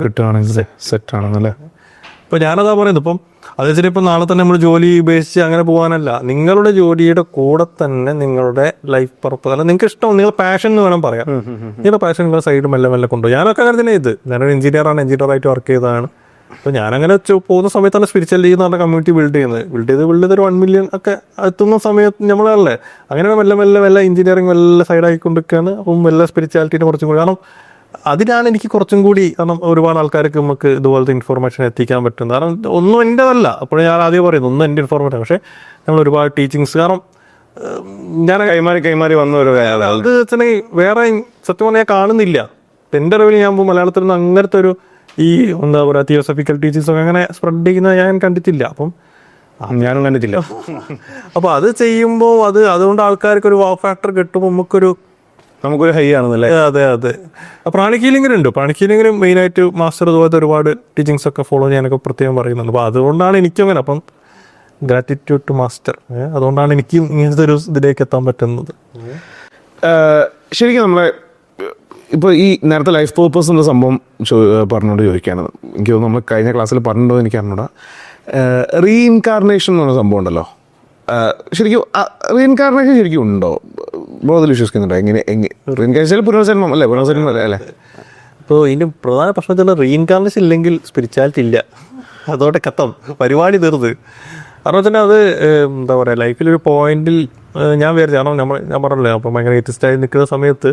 കിട്ടുകയാണെങ്കിൽ സെറ്റാണെന്നല്ലേ. ഇപ്പം ഞാനതാ പറയുന്നത്. ഇപ്പം അത് വെച്ചിട്ട് ഇപ്പം നാളെ തന്നെ നമ്മൾ ജോലി ഉപേക്ഷിച്ച് അങ്ങനെ പോകാനല്ല, നിങ്ങളുടെ ജോലിയുടെ കൂടെ തന്നെ നിങ്ങളുടെ ലൈഫ് പർപ്പസ് അല്ല നിങ്ങൾക്ക് ഇഷ്ടം നിങ്ങൾ പാഷൻ എന്ന് വേണം പറയാം. നിങ്ങളുടെ പാഷൻ നിങ്ങളുടെ സൈഡ് മെല്ലെ കൊണ്ടുപോകും. ഞാനൊക്കെ അങ്ങനെ തന്നെ ഞാനൊരു എഞ്ചിനീയറായിട്ട് വർക്ക് ചെയ്തതാണ്. അപ്പോൾ ഞാനങ്ങനെ പോകുന്ന സമയത്താണ് സ്പിരിച്വാലിറ്റി എന്ന് പറഞ്ഞ കമ്മ്യൂണിറ്റി ബിൽഡ് ചെയ്ത് ഒരു 1 മില്യൺ ഒക്കെ എത്തുന്ന സമയത്ത് നമ്മളല്ലേ അങ്ങനെ മെല്ലെ എഞ്ചിനീയറിംഗ് സൈഡായിക്കൊണ്ടിരിക്കുകയാണ്. അപ്പം സ്പിരിച്വാലിറ്റീനെ കുറച്ചും കൂടി, കാരണം അതിനാണ് എനിക്ക് കുറച്ചും കൂടി, കാരണം ഒരുപാട് ആൾക്കാർക്ക് നമുക്ക് ഇതുപോലത്തെ ഇൻഫോർമേഷൻ എത്തിക്കാൻ പറ്റും. കാരണം ഒന്നും എൻ്റെതല്ല, അപ്പോഴും ഞാൻ ആദ്യം പറയുന്നത് ഒന്നും എൻ്റെ ഇൻഫോർമേഷൻ, പക്ഷേ നമ്മൾ ഒരുപാട് ടീച്ചിങ്സ്, കാരണം ഞാൻ കൈമാറി വന്ന ഒരു അത് വെച്ചിട്ടുണ്ടെങ്കിൽ വേറെ സത്യം പറഞ്ഞാൽ കാണുന്നില്ല. എൻ്റെ അറിവിൽ ഞാൻ മലയാളത്തിൽ നിന്ന് അങ്ങനത്തെ ഒരു ഈ എന്താ പറയുക തിയോസഫിക്കൽ ടീച്ചിങ്സൊക്കെ അങ്ങനെ സ്പ്രെഡ് ചെയ്യുന്നത് ഞാൻ കണ്ടിട്ടില്ല. അപ്പം ഞാനും കണ്ടിട്ടില്ല. അപ്പോൾ അത് ചെയ്യുമ്പോൾ അതുകൊണ്ട് ആൾക്കാർക്ക് ഒരു വാവ് ഫാക്ടർ കിട്ടുമ്പോൾ നമുക്കൊരു നമുക്കൊരു ഹൈ ആണെന്നല്ലേ? അതെ അതെ. പ്രാണിക് ഹീലിംഗിലുണ്ട്. പ്രാണിക് ഹീലിംഗിലും മെയിനായിട്ട് മാസ്റ്റർ ഇതുപോലത്തെ ഒരുപാട് ടീച്ചിങ്സ് ഒക്കെ ഫോളോ ചെയ്യാനൊക്കെ പ്രത്യേകം പറയുന്നുണ്ട്. അപ്പോൾ അതുകൊണ്ടാണ് എനിക്കും അങ്ങനെ. അപ്പം ഗ്രാറ്റിറ്റ്യൂഡ് ടു മാസ്റ്റർ. അതുകൊണ്ടാണ് എനിക്കും ഇങ്ങനത്തെ ഒരു ഇതിലേക്ക് എത്താൻ പറ്റുന്നത്. ശരിക്കും നമ്മളെ ഇപ്പോൾ ഈ നേരത്തെ ലൈഫ് പേർപ്പസ് എന്ന സംഭവം പറഞ്ഞുകൊണ്ട് ചോദിക്കുകയാണ്. എനിക്ക് തോന്നുന്നു നമ്മൾ കഴിഞ്ഞ ക്ലാസ്സിൽ പറഞ്ഞിട്ടുണ്ടോ എനിക്ക് അറിഞ്ഞൂടാ. റീഇൻകാർണേഷൻ എന്ന് പറഞ്ഞ സംഭവം ഉണ്ടല്ലോ. ശരിക്കും റീഇൻകാർണേഷൻ ശരിക്കും ഉണ്ടോ? ബോധത്തിൽ വിശ്വസിക്കുന്നുണ്ടോ? എങ്ങനെ റീഇൻകാർണേഷൻ പുനർജന്മം അല്ലേ? പുനർജന്മം അല്ലേ? ഇപ്പോൾ ഇതിൻ്റെ പ്രധാന പ്രശ്നം വെച്ചാൽ റീഇൻകാർണേഷൻ ഇല്ലെങ്കിൽ സ്പിരിച്വാലിറ്റി ഇല്ല. അതോടെ കത്തം, പരിപാടി തീർന്ന്. കാരണം വെച്ചാൽ അത് എന്താ പറയുക, ലൈഫിലൊരു പോയിന്റിൽ ഞാൻ വിചാരിച്ചു. കാരണം ഞാൻ പറഞ്ഞില്ലേ, അപ്പം ഭയങ്കര ഏറ്റിസ്റ്റായി നിൽക്കുന്ന സമയത്ത്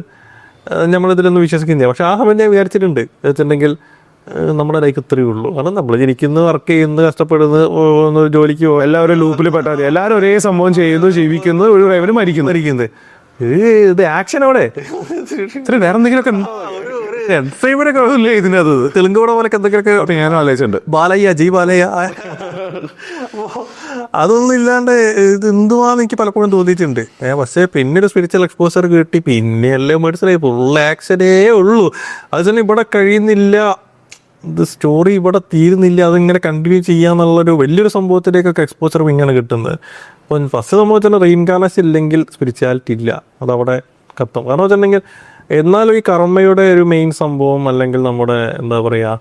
നമ്മളിതിലൊന്നും വിശ്വസിക്കുന്നില്ല. പക്ഷെ ആ സമയം ഞാൻ വിചാരിച്ചിട്ടുണ്ട് വെച്ചിട്ടുണ്ടെങ്കിൽ നമ്മുടെ ലൈഫ് ഇത്രയേ ഉള്ളൂ. കാരണം നമ്മൾ ജനിക്കുന്നു, വർക്ക് ചെയ്യുന്നു, കഷ്ടപ്പെടുന്നു, ജോലിക്ക് പോകും, എല്ലാവരും ലൂപ്പിൽ പെട്ടാൽ മതി. എല്ലാവരും ഒരേ സംഭവം ചെയ്യുന്നു, ജീവിക്കുന്നു, ഒരു ഡ്രൈവർ മരിക്കുന്നത്. ഇത് ആക്ഷൻ അവിടെ വേറെ എന്തെങ്കിലുമൊക്കെ ഇതിനകത്ത് തെലുങ്ക് പടം പോലൊക്കെ എന്തൊക്കെയൊക്കെ ഞാനും ആലോചിച്ചിട്ടുണ്ട്. ബാലയ്യ ജി ബാലയ്യ അതൊന്നും ഇല്ലാണ്ട് ഇത് എന്തുവാന്ന് എനിക്ക് പലപ്പോഴും തോന്നിയിട്ടുണ്ട്. പക്ഷേ പിന്നീട് സ്പിരിച്വൽ എക്സ്പോസർ കിട്ടി, പിന്നെയല്ലേ മനസ്സിലായി ഫുൾ ആക്ഷനേ ഉള്ളൂ. അത് തന്നെ ഇവിടെ കഴിയുന്നില്ല, ഇത് സ്റ്റോറി ഇവിടെ തീരുന്നില്ല, അതിങ്ങനെ കണ്ടിന്യൂ ചെയ്യാന്നുള്ളൊരു വലിയൊരു സംഭവത്തിലേക്കൊക്കെ എക്സ്പോസർ ഇങ്ങനെ കിട്ടുന്നത്. അപ്പം ഫസ്റ്റ് സംഭവത്തിൽ റീഇൻകാർണേഷൻ ഇല്ലെങ്കിൽ സ്പിരിച്വാലിറ്റി ഇല്ല, അതവിടെ കത്തും. കാരണം വെച്ചിട്ടുണ്ടെങ്കിൽ എന്നാലും ഈ കർമ്മയുടെ ഒരു മെയിൻ സംഭവം, അല്ലെങ്കിൽ നമ്മുടെ എന്താ പറയുക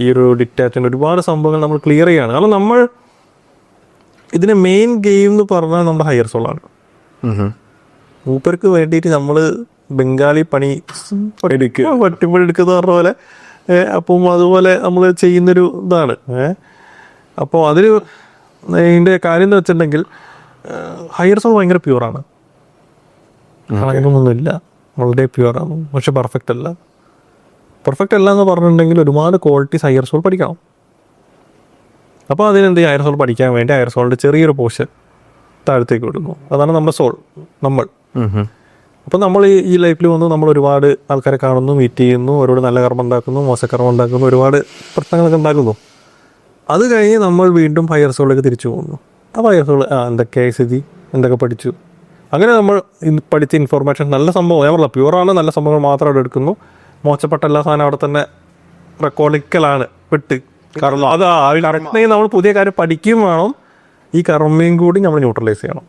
ഈ ഒരു ഡിറ്റാച്ച്മെന്റ്, ഒരുപാട് സംഭവങ്ങൾ നമ്മൾ ക്ലിയർ ചെയ്യാണ്. കാരണം നമ്മൾ ഇതിന് മെയിൻ ഗെയിം എന്ന് പറഞ്ഞാൽ നമ്മുടെ ഹയർ സോളാണ്. മൂപ്പർക്ക് വേണ്ടിയിട്ട് നമ്മൾ ബംഗാളി പണി പട്ടിപ്പഴെടുക്കുന്ന പറഞ്ഞ പോലെ, അപ്പം അതുപോലെ നമ്മൾ ചെയ്യുന്നൊരു ഇതാണ്. അപ്പോൾ അതിൽ ഇതിൻ്റെ കാര്യം എന്ന് വെച്ചിട്ടുണ്ടെങ്കിൽ ഹയർ സോൾ ഭയങ്കര പ്യൂറാണ്, കളയൊന്നുമില്ല, വളരെ പ്യുവറാണ്. പക്ഷെ പെർഫെക്റ്റ് അല്ല. പെർഫെക്റ്റ് അല്ല എന്ന് പറഞ്ഞിട്ടുണ്ടെങ്കിൽ ഒരുപാട് ക്വാളിറ്റീസ് ഹയർ സോൾ പഠിക്കണം. അപ്പോൾ അതിനെന്ത് ഹയർ സോൾ പഠിക്കാൻ വേണ്ടി ഹയർ സോളിൻ്റെ ചെറിയൊരു പോർഷൻ താഴത്തേക്ക് വിടുന്നു. അതാണ് നമ്മുടെ സോൾ, നമ്മൾ. അപ്പോൾ നമ്മൾ ഈ ലൈഫിൽ വന്ന് നമ്മൾ ഒരുപാട് ആൾക്കാരെ കാണുന്നു, മീറ്റ് ചെയ്യുന്നു, ഒരുപാട് നല്ല കർമ്മം ഉണ്ടാക്കുന്നു, മോശക്കർമ്മം ഉണ്ടാക്കുന്നു, ഒരുപാട് പ്രശ്നങ്ങളൊക്കെ ഉണ്ടാക്കുന്നു. അത് കഴിഞ്ഞ് നമ്മൾ വീണ്ടും ഹയർ സോളിലേക്ക് തിരിച്ചു പോകുന്നു. അപ്പോൾ ഹയർ സോൾ എന്തൊക്കെയായി സ്ഥിതി, എന്തൊക്കെ പഠിച്ചു, അങ്ങനെ നമ്മൾ പഠിച്ച ഇൻഫോർമേഷൻ നല്ല സംഭവം, ഞാൻ പറഞ്ഞില്ല പ്യൂറാണ്, നല്ല സംഭവങ്ങൾ മാത്രം അവിടെ എടുക്കുന്നു. മോശപ്പെട്ട എല്ലാ സാധനം അവിടെ തന്നെ റെക്കോർഡിക്കലാണ് വിട്ട്. കാരണം അത് കറക്റ്റായി നമ്മൾ പുതിയ കാര്യം പഠിക്കുകയും വേണം, ഈ കർമ്മയും കൂടി നമ്മൾ ന്യൂട്രലൈസ് ചെയ്യണം.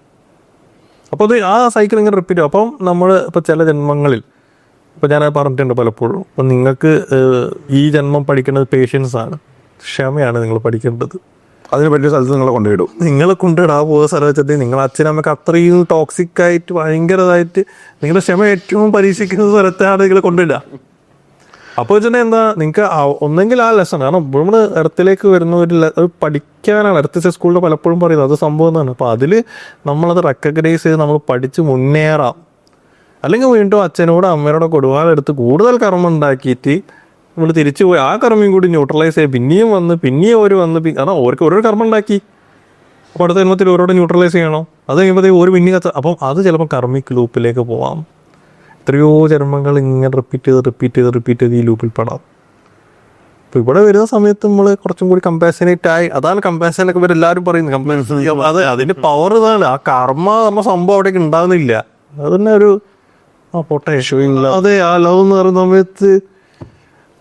അപ്പോൾ അത് ആ സൈക്കിൾ ഇങ്ങനെ റിപ്പീറ്റ് ചെയ്യും. അപ്പം നമ്മൾ ഇപ്പോൾ ചില ജന്മങ്ങളിൽ, ഇപ്പോൾ ഞാൻ പറഞ്ഞിട്ടുണ്ട് പലപ്പോഴും, അപ്പം നിങ്ങൾക്ക് ഈ ജന്മം പഠിക്കേണ്ടത് പേഷ്യൻസ് ആണ്, ക്ഷമയാണ് നിങ്ങൾ പഠിക്കേണ്ടത്. അതിന് പറ്റിയ സ്ഥലത്ത് നിങ്ങളെ കൊണ്ടുവിടും. നിങ്ങളെ കൊണ്ടിടാൻ പോകുന്ന സ്ഥലം വെച്ചിട്ട് നിങ്ങൾ അച്ഛനമ്മക്ക് അത്രയും ടോക്സിക് ആയിട്ട് ഭയങ്കരമായിട്ട് നിങ്ങളുടെ ക്ഷമ ഏറ്റവും പരീക്ഷിക്കുന്ന സ്ഥലത്താണ് നിങ്ങൾ കൊണ്ടിടുക. അപ്പോൾ വെച്ചിട്ടുണ്ടെങ്കിൽ എന്താ, നിങ്ങൾക്ക് ഒന്നെങ്കിൽ ആ ലെസൺ, കാരണം നമ്മൾ എർത്തിലേക്ക് വരുന്ന ഒരു പഠിക്കാനാണ്. എർത്ത് സ്കൂളിൽ പലപ്പോഴും പറയുന്നത് അത് സംഭവം എന്നാണ്. അപ്പോൾ അതിൽ നമ്മളത് റെക്കഗ്നൈസ് ചെയ്ത് നമ്മൾ പഠിച്ച് മുന്നേറാം. അല്ലെങ്കിൽ വീണ്ടും അച്ഛനോട് അമ്മയോടൊക്കെ ഒരുപാടെടുത്ത് കൂടുതൽ കർമ്മം ഉണ്ടാക്കിയിട്ട് നമ്മൾ തിരിച്ചു പോയി ആ കർമ്മയും കൂടി ന്യൂട്രലൈസ് ചെയ്ത് പിന്നെയും വന്ന് കാരണം ഓർക്ക് ഓരോ കർമ്മം ഉണ്ടാക്കി. അപ്പോൾ അടുത്ത ജന്മത്തിൽ ഓരോടെ ന്യൂട്രലൈസ് ചെയ്യണം. അത് കഴിയുമ്പോഴത്തേക്ക് ഒരു പിന്നെ അപ്പം അത് ചിലപ്പോൾ കർമ്മിക് ലൂപ്പിലേക്ക് പോവാം. എത്രയോ ജന്മങ്ങൾ ഇങ്ങനെ റിപ്പീറ്റ് ചെയ്ത് ഈ ലൂപ്പിൽ പെടാം. അപ്പോൾ ഇവിടെ വരുന്ന സമയത്ത് നമ്മൾ കുറച്ചും കൂടി കമ്പാഷനേറ്റ് ആയി. അതാണ് കമ്പാഷനൊക്കെ ഇവർ എല്ലാവരും പറയുന്നത്. കമ്പാഷൻ അത് അതിൻ്റെ പവർ ഇതാണ്. ആ കർമ്മ സംഭവം അവിടേക്ക് ഉണ്ടാകുന്നില്ല. അത് തന്നെ ഒരു പൊട്ടേഷൻ. അതെ, ആ ലവ് എന്ന് പറയുന്ന സമയത്ത്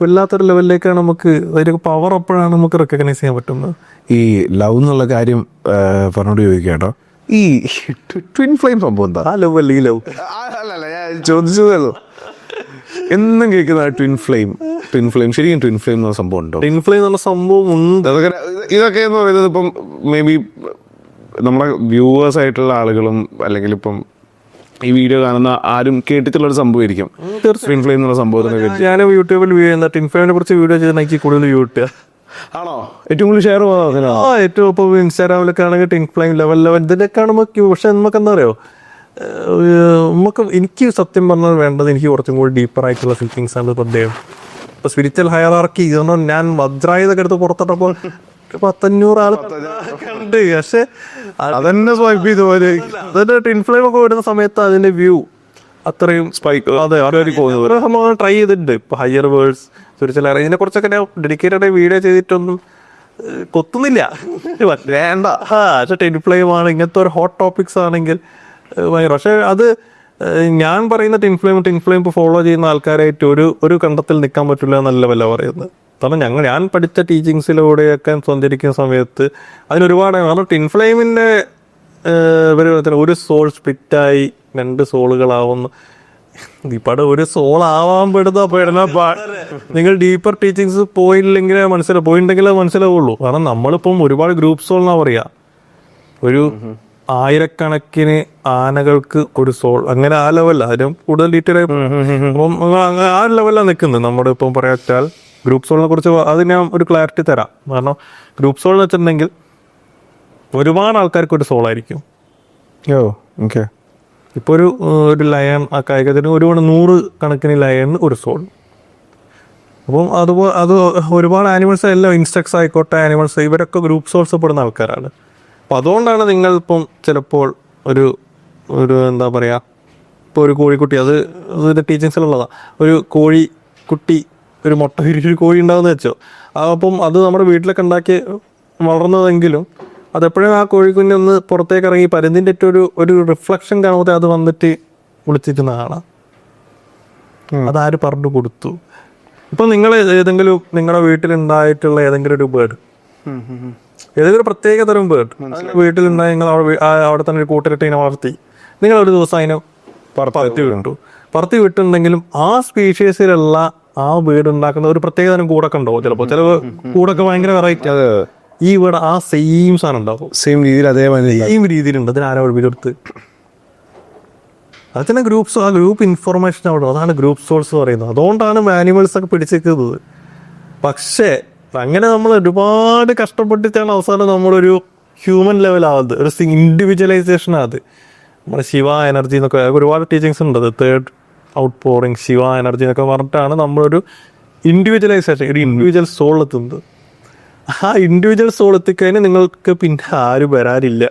വല്ലാത്തൊരു ലെവലിലേക്കാണ് നമുക്ക് അതിൻ്റെ പവർ അപ്പോഴാണ് നമുക്ക് റെക്കഗ്നൈസ് ചെയ്യാൻ പറ്റുന്നത്. ഈ ലവ് എന്നുള്ള കാര്യം പറഞ്ഞോട് ചോദിക്കുക കേട്ടോ, ഈ ട്വിൻ ഫ്ലെയിം സംഭവം എന്താ? ആ ലവ് അല്ല ഈ ലവ് അല്ലല്ല, ഞാൻ ചോദിച്ചതല്ലോ. എന്നും കേൾക്കുന്ന ട്വിൻ ഫ്ലെയിം ശരിക്കും ട്വിൻ ഫ്ലെയിം എന്ന സംഭവം ഉണ്ടോ? ട്വിൻ ഫ്ലെയിം എന്നുള്ള സംഭവം ഉണ്ട്. ഇതൊക്കെ എന്ന് പറയുന്നത് ഇപ്പം മേ ബി നമ്മളെ വ്യൂവേഴ്സ് ആയിട്ടുള്ള ആളുകളും അല്ലെങ്കിൽ ഇപ്പം ഈ വീഡിയോ കാണുന്ന ആരും കേട്ടിട്ടുള്ളൊരു സംഭവമായിരിക്കും ട്വിൻ ഫ്ലെയിം എന്നുള്ള സംഭവത്തിനെ. ഞാൻ യൂട്യൂബിൽ ട്വിൻ ഫ്ലെയിമിനെ കുറിച്ച് വീഡിയോ ചെയ്ത് എനിക്ക് കൂടുതൽ വ്യൂ കിട്ടുക. ആണോ? ഏറ്റവും കൂടുതൽ ഷെയർ പോകുന്നത് ഏറ്റവും ഇപ്പോൾ ഇൻസ്റ്റാഗ്രാമിലൊക്കെ ആണെങ്കിൽ ട്വിൻ ഫ്ലെയിം ലെവൽ ഇതിലൊക്കെ നമുക്ക്. പക്ഷെ നമുക്ക് എന്താ പറയുക, എനിക്ക് സത്യം പറഞ്ഞാൽ വേണ്ടത് എനിക്ക് കുറച്ചും കൂടി ഡീപ്പർ ആയിട്ടുള്ള ഫീലിങ്സ് ആണ് പ്രത്യേകം. ഇപ്പോൾ സ്പിരിച്വൽ ഹയറാർക്കി ഇതൊന്നും ഞാൻ വജ്രായുധൊക്കെ എടുത്ത് പുറത്തിട്ടപ്പോൾ 100-500 ആൾ കണ്ട്. പക്ഷെ അതന്നെ സ്വൈപ്പ് ചെയ്ത പോലെ അതിന്റെ ട്വിൻ ഫ്ലെയിം ഒക്കെ വരുന്ന സമയത്ത് അതിന്റെ വ്യൂ അത്രയും സ്പൈക്ക്. അതെ, സംഭവം ട്രൈ ചെയ്തിട്ടുണ്ട്. ഇപ്പൊ ഹയർ വേൾഡ്സ്, സ്പിരിച്വൽ ഹയർ, ഇതിനെ കുറിച്ചൊക്കെ ഞാൻ ഡെഡിക്കേറ്റഡ് വീഡിയോ ചെയ്തിട്ടൊന്നും കൊത്തുന്നില്ല. വേണ്ട. പക്ഷെ ട്വിൻ ഫ്ലെയിം ആണ് ഇങ്ങനത്തെ ഒരു ഹോട്ട് ടോപ്പിക്സ് ആണെങ്കിൽ ഭയങ്കര. പക്ഷെ അത് ഞാൻ പറയുന്ന ടിൻ ഫ്ലെയിം ഫോളോ ചെയ്യുന്ന ആൾക്കാരായിട്ട് ഒരു കണ്ടത്തിൽ നിൽക്കാൻ പറ്റില്ല എന്നല്ല വല്ല പറയുന്നത്. കാരണം ഞാൻ പഠിച്ച ടീച്ചിങ്സിലൂടെയൊക്കെ സഞ്ചരിക്കുന്ന സമയത്ത് അതിനൊരുപാട്, കാരണം ടിൻ ഫ്ലെയിമിൻ്റെ ഒരു സോൾ സ്പ്ലിറ്റായി 2 സോളുകളാവുന്നു. ഇപ്പടെ ഒരു സോൾ ആവാൻ പെടുന്ന നിങ്ങൾ ഡീപ്പർ ടീച്ചിങ്സ് പോയില്ലെങ്കിലേ പോയിട്ടുണ്ടെങ്കിലേ മനസ്സിലാവുള്ളൂ. കാരണം നമ്മളിപ്പം ഒരുപാട് ഗ്രൂപ്പ് സോൾ എന്നാ പറയാ, ഒരു 1000കണക്കിന് ആനകൾക്ക് ഒരു സോൾ, അങ്ങനെ ആ ലെവലില്ല. അതിനും കൂടുതൽ ഡീറ്റെയിൽ അപ്പം ആ ലെവലിലാണ് നിൽക്കുന്നത്. നമ്മുടെ ഇപ്പം പറയാച്ചാൽ ഗ്രൂപ്പ് സോളിനെ കുറിച്ച് അത് ഞാൻ ഒരു ക്ലാരിറ്റി തരാം. കാരണം ഗ്രൂപ്പ് സോൾ എന്ന് വെച്ചിട്ടുണ്ടെങ്കിൽ ഒരുപാട് ആൾക്കാർക്ക് ഒരു സോളായിരിക്കും. ഓക്കെ. ഇപ്പോൾ ഒരു ലയൺ ആ കായികത്തിന് ഒരുപാട് 100 കണക്കിന് ലയണിന് ഒരു സോൾ. അപ്പം അത് ഒരുപാട് ആനിമൽസ് എല്ലാം ഇൻസെക്ട്സ് ആയിക്കോട്ടെ, ആനിമൽസ്, ഇവരൊക്കെ ഗ്രൂപ്പ് സോൾസ് പെടുന്ന ആൾക്കാരാണ്. അപ്പം അതുകൊണ്ടാണ് നിങ്ങൾ ഇപ്പം ചിലപ്പോൾ ഒരു എന്താ പറയുക, ഇപ്പോൾ ഒരു കോഴിക്കുട്ടി, അത് ടീച്ചിങ്സിലുള്ളതാണ്, ഒരു കോഴിക്കുട്ടി ഒരു മുട്ട വിരിച്ചൊരു കോഴി ഉണ്ടാകുന്ന വെച്ചോ, അപ്പം അത് നമ്മുടെ വീട്ടിലൊക്കെ ഉണ്ടാക്കി വളർന്നതെങ്കിലും അതെപ്പോഴും ആ കോഴിക്കുഞ്ഞ് ഒന്ന് പുറത്തേക്ക് ഇറങ്ങി പരുന്തിൻ്റെ ഒരു റിഫ്ലക്ഷൻ കാണുമ്പോൾ അത് വന്നിട്ട് വിളിച്ചിരുന്ന കാണാം. അതാര് പറഞ്ഞു കൊടുത്തു? ഇപ്പം നിങ്ങൾ ഏതെങ്കിലും നിങ്ങളുടെ വീട്ടിലുണ്ടായിട്ടുള്ള ഏതെങ്കിലും ഒരു ബേർഡ്, ഏതെങ്കിലും ഒരു പ്രത്യേക തരം ബേർഡ് വീട്ടിലുണ്ടായി, നിങ്ങൾ അവിടെ തന്നെ ഒരു കൂട്ടിലിട്ട് ഇങ്ങനെ വളർത്തി, നിങ്ങൾ ഒരു ദിവസം അതിനെ പറത്തി വിട്ടുണ്ടെങ്കിലും ആ സ്പീഷീസിലുള്ള ആ വീട് ഉണ്ടാക്കുന്ന ഒരു പ്രത്യേക തരം കൂടൊക്കെ ഉണ്ടാവും. ചില കൂടൊക്കെ ഭയങ്കര വെറൈറ്റി. ഈ വീട് ആ സെയിം സാധനം ഉണ്ടാവും, സെയിം രീതിയിലുണ്ട്. അതിന് ആരോ ഒഴിവെടുത്ത് അത് തന്നെ ഗ്രൂപ്പ് ഇൻഫർമേഷൻ അവിടെ, അതാണ് ഗ്രൂപ്പ് സോൾസ് പറയുന്നത്. അതുകൊണ്ടാണ് ആനിമൽസ് ഒക്കെ പിടിച്ചിരിക്കുന്നത്. പക്ഷേ അങ്ങനെ നമ്മൾ ഒരുപാട് കഷ്ടപ്പെട്ടിട്ടാണ് അവസാനം നമ്മളൊരു ഹ്യൂമൻ ലെവലാവുന്നത്, ഒരു ഇൻഡിവിജ്വലൈസേഷൻ അത്. നമ്മുടെ ശിവ എനർജി എന്നൊക്കെ ഒരുപാട് ടീച്ചിങ്സ് ഉണ്ട്. അത് 3rd out pouring Shiva energy എന്നൊക്കെ പറഞ്ഞിട്ടാണ് നമ്മളൊരു ഇൻഡിവിജ്വലൈസേഷൻ, ഒരു ഇൻഡിവിജ്വൽ സോൾ എത്തുന്നത്. ആ ഇൻഡിവിജ്വൽ സോൾ എത്തിക്കഴിഞ്ഞാൽ നിങ്ങൾക്ക് പിന്നെ ആരും വരാനില്ല.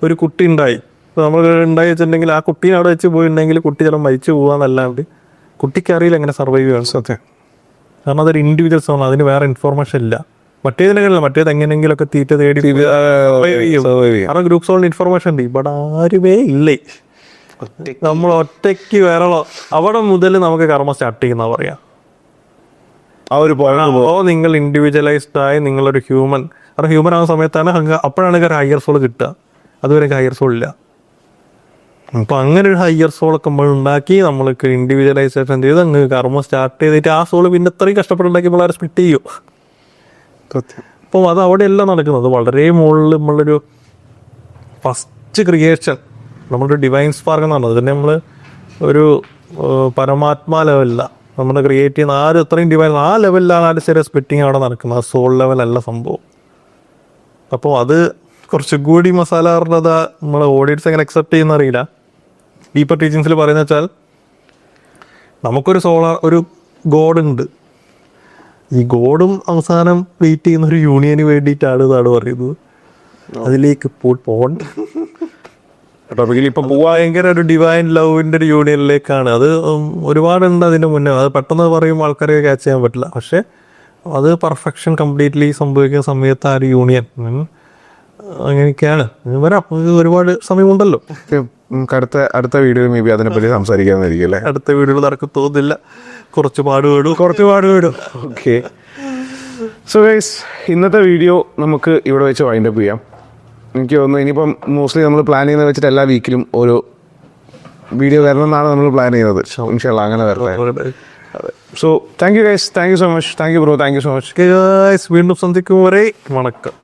ഒരു കുട്ടി ഉണ്ടായി, ഇപ്പോൾ നമ്മൾ ഉണ്ടായി വെച്ചിട്ടുണ്ടെങ്കിൽ ആ കുട്ടീനെ അവിടെ വെച്ച് പോയിട്ടുണ്ടെങ്കിൽ കുട്ടി ചിലപ്പോൾ മരിച്ചു പോകാന്നല്ലാണ്ട് കുട്ടിക്ക് അറിയില്ല എങ്ങനെ സർവൈവ് ചെയ്യാൻ. സത്യം. കാരണം അതൊരു ഇൻഡിവിജ്വൽ സോൾ, അതിന് വേറെ ഇൻഫോർമേഷൻ ഇല്ല. മറ്റേത് എങ്ങനെയെങ്കിലുമൊക്കെ തീറ്റ തേടി കാരണം ഗ്രൂപ്പ് സോളിന് ഇൻഫോർമേഷൻ ഉണ്ട്. ഇവിടെ ആരുമേ ഇല്ലേ, നമ്മൾ ഒറ്റയ്ക്ക് വേറെ അവിടെ മുതൽ നമുക്ക് കർമ്മ സ്റ്റാർട്ട് ചെയ്യുന്ന പറയാം. നിങ്ങൾ ഇൻഡിവിജ്വലൈസ്ഡ് ആയി നിങ്ങളൊരു ഹ്യൂമൻ ആവുന്ന സമയത്താണ് അപ്പോഴാണ് ഒരു ഹയർ സോൾ കിട്ടുക. അതുവരെ ഹയർ സോൾ ഇല്ല. അപ്പൊ അങ്ങനെ ഒരു ഹയർ സോളൊക്കെ നമ്മൾ ഉണ്ടാക്കി നമ്മൾക്ക് ഇൻഡിവിജ്വലൈസേഷൻ ചെയ്ത് അങ്ങ് കർമ്മം സ്റ്റാർട്ട് ചെയ്തിട്ട് ആ സോള് പിന്നെ ഇത്രയും കഷ്ടപ്പെട്ടുണ്ടാക്കി വളരെ സ്പ്ലിറ്റ് ചെയ്യും. അപ്പം അത് അവിടെയല്ല നടക്കുന്നത്. വളരെ മുകളിൽ നമ്മളൊരു ഫസ്റ്റ് ക്രിയേഷൻ, നമ്മളൊരു ഡിവൈൻ സ്പാർക്ക് എന്ന് പറഞ്ഞത് തന്നെ നമ്മൾ ഒരു പരമാത്മാ ലെവലില്ല നമ്മൾ ക്രിയേറ്റ് ചെയ്യുന്ന ഇത്രയും ഡിവൈൻ ആ ലെവലിലാണ് ആ ചെറിയ സ്പ്ലിറ്റിങ് അവിടെ നടക്കുന്നത്. ആ സോൾ ലെവലല്ല സംഭവം. അപ്പോൾ അത് കുറച്ചും കൂടി മസാല പറഞ്ഞത് നമ്മളെ ഓഡിയൻസ് എങ്ങനെ അക്സെപ്റ്റ് ചെയ്യുന്ന അറിയില്ല. ഡീപ്പർ ടീച്ചിങ്സിൽ പറയുന്ന വെച്ചാൽ നമുക്കൊരു ഒരു ഗോഡ് ഉണ്ട്. ഈ ഗോഡും അവസാനം വെയിറ്റ് ചെയ്യുന്ന ഒരു യൂണിയന് വേണ്ടിയിട്ടാണ് ഇതാണ് പറയുന്നത്. അതിലേക്ക് പോകണ്ട, ഇപ്പൊ ഭയങ്കര ഒരു ഡിവൈൻ ലവിന്റെ ഒരു യൂണിയനിലേക്കാണ്. അത് ഒരുപാടുണ്ട് അതിന്റെ മുന്നേ. അത് പെട്ടെന്ന് പറയുമ്പോൾ ആൾക്കാരെ ക്യാച്ച് ചെയ്യാൻ പറ്റില്ല. പക്ഷെ അത് പെർഫെക്ഷൻ കംപ്ലീറ്റ്ലി സംഭവിക്കുന്ന സമയത്ത് ആ ഒരു യൂണിയൻ അങ്ങനെയൊക്കെയാണ്. വരാം, ഒരുപാട് സമയമുണ്ടല്ലോ. അടുത്ത വീഡിയോയിൽ മേ ബി അതിനെപ്പറ്റി സംസാരിക്കാമെന്നായിരിക്കും അല്ലേ? അടുത്ത വീഡിയോയിൽ നടക്കും തോന്നില്ല, കുറച്ച് പാടുപെടും. ഓക്കെ. സോ ഗൈസ്, ഇന്നത്തെ വീഡിയോ നമുക്ക് ഇവിടെ വെച്ച് വൈൻഡപ്പ് ചെയ്യാം. എനിക്ക് തോന്നുന്നു ഇനിയിപ്പം മോസ്റ്റ്ലി നമ്മൾ പ്ലാൻ ചെയ്യുന്നത് വെച്ചിട്ട് എല്ലാ വീക്കിലും ഓരോ വീഡിയോ വരണം എന്നാണ് നമ്മൾ പ്ലാൻ ചെയ്യുന്നത്. ഇൻഷാല്ലാ അങ്ങനെ വരട്ടെ. So thank you guys, thank you so much. Thank you bro, thank you so much. വീണ്ടും സന്ധിക്കും വരെ വണക്കം.